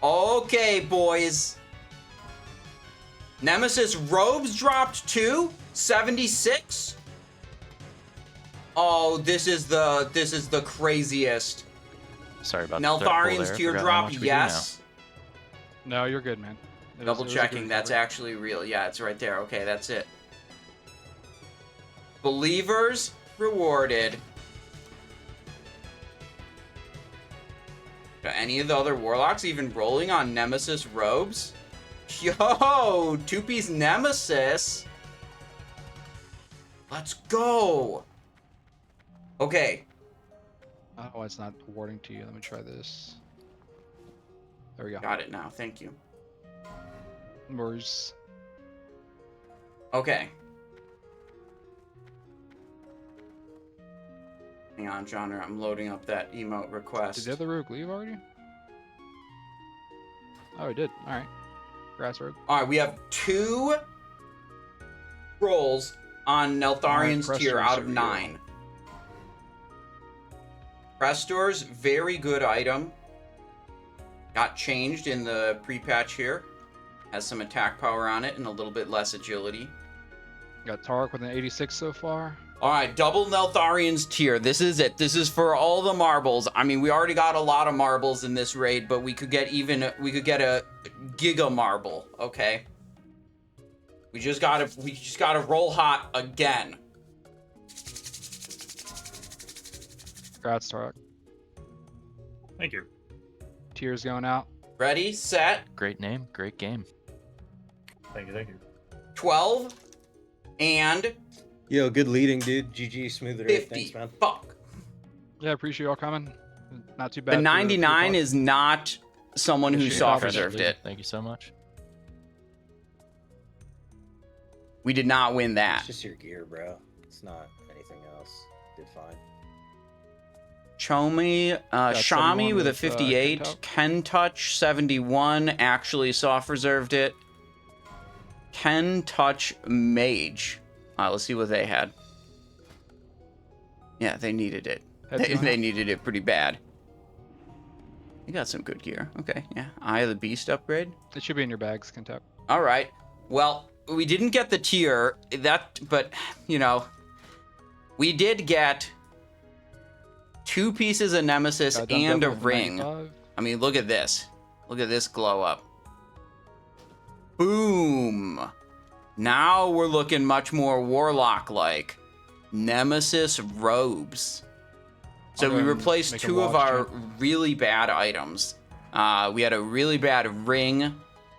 Okay, boys. Nemesis robes dropped too. 76. Oh, this is the craziest. Sorry about the threat pool Neltharian's there. I teardrop, forgot how much we do yes. No, you're good, man. It Double was a checking, good that's recovery. actually real. Yeah, it's right there. Okay, that's it. Believers rewarded. Are any of the other warlocks even rolling on Nemesis robes? Yo, 2-piece Nemesis. Let's go. Okay. Oh, it's not awarding to you. Let me try this. There we go. Got it now. Thank you. Murs. Okay. Hang on, John. I'm loading up that emote request. Did the other rogue leave already? Oh, he did. Alright. Grass rogue. Alright, we have 2 rolls on Neltharian's Alright, tier out of Prestors are 9. Prestors, very good item. Got changed in the pre-patch here. Has some attack power on it and a little bit less agility. Got Tark with an 86 so far. Alright, double Neltharian's tier. This is it. This is for all the marbles. I mean, we already got a lot of marbles in this raid, but we could get a Giga marble, okay? We just gotta roll hot again. Congrats, Tarek. Thank you. Tears going out. Ready, set, Great name, great game. Thank you. Thank you. 12, and Yo, good leading, dude. GG, smooth it out. 50. Thanks, man. Fuck. Yeah, appreciate y'all coming. Not too bad. The for 99 PrePatch. is not someone who Appreciate it. soft Appreciate reserved it. Thank you so much. We did not win that. It's just your gear, bro. It's not anything else. Did fine. Shami 71 with a with, 58. Kentouch 71 actually soft reserved it. Kentouch Mage. Let's see what they had. Yeah, they needed it. Heads going They out. needed it pretty bad. You got some good gear. Okay, yeah. Eye of the Beast upgrade. It should be in your bags, Kentuck. All right. Well, we didn't get the tier but you know, we did get 2 pieces of Nemesis Got done and a double with ring. 95. I mean, look at this. Look at this glow up. Boom. Now we're looking much more Warlock-like. Nemesis robes. So I'll we go and replaced make a 2 of wash our check. really bad items. We had a really bad ring,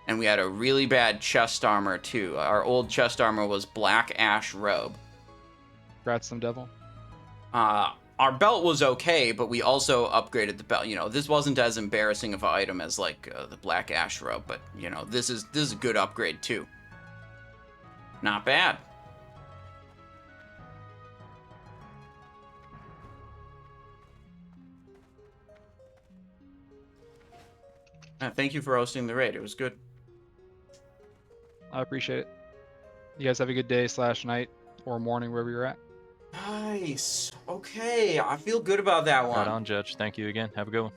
and we had a really bad chest armor too. Our old chest armor was black ash robe. Congrats, them devil. Our belt was okay, but we also upgraded the belt. You know, this wasn't as embarrassing of an item as like the black ash robe, but you know, this is a good upgrade too. Not bad. Thank you for hosting the raid. It was good. I appreciate it. You guys have a good day / night or morning wherever you're at. Nice. Okay, I feel good about that one. Right on, Judge. Thank you again. Have a good one.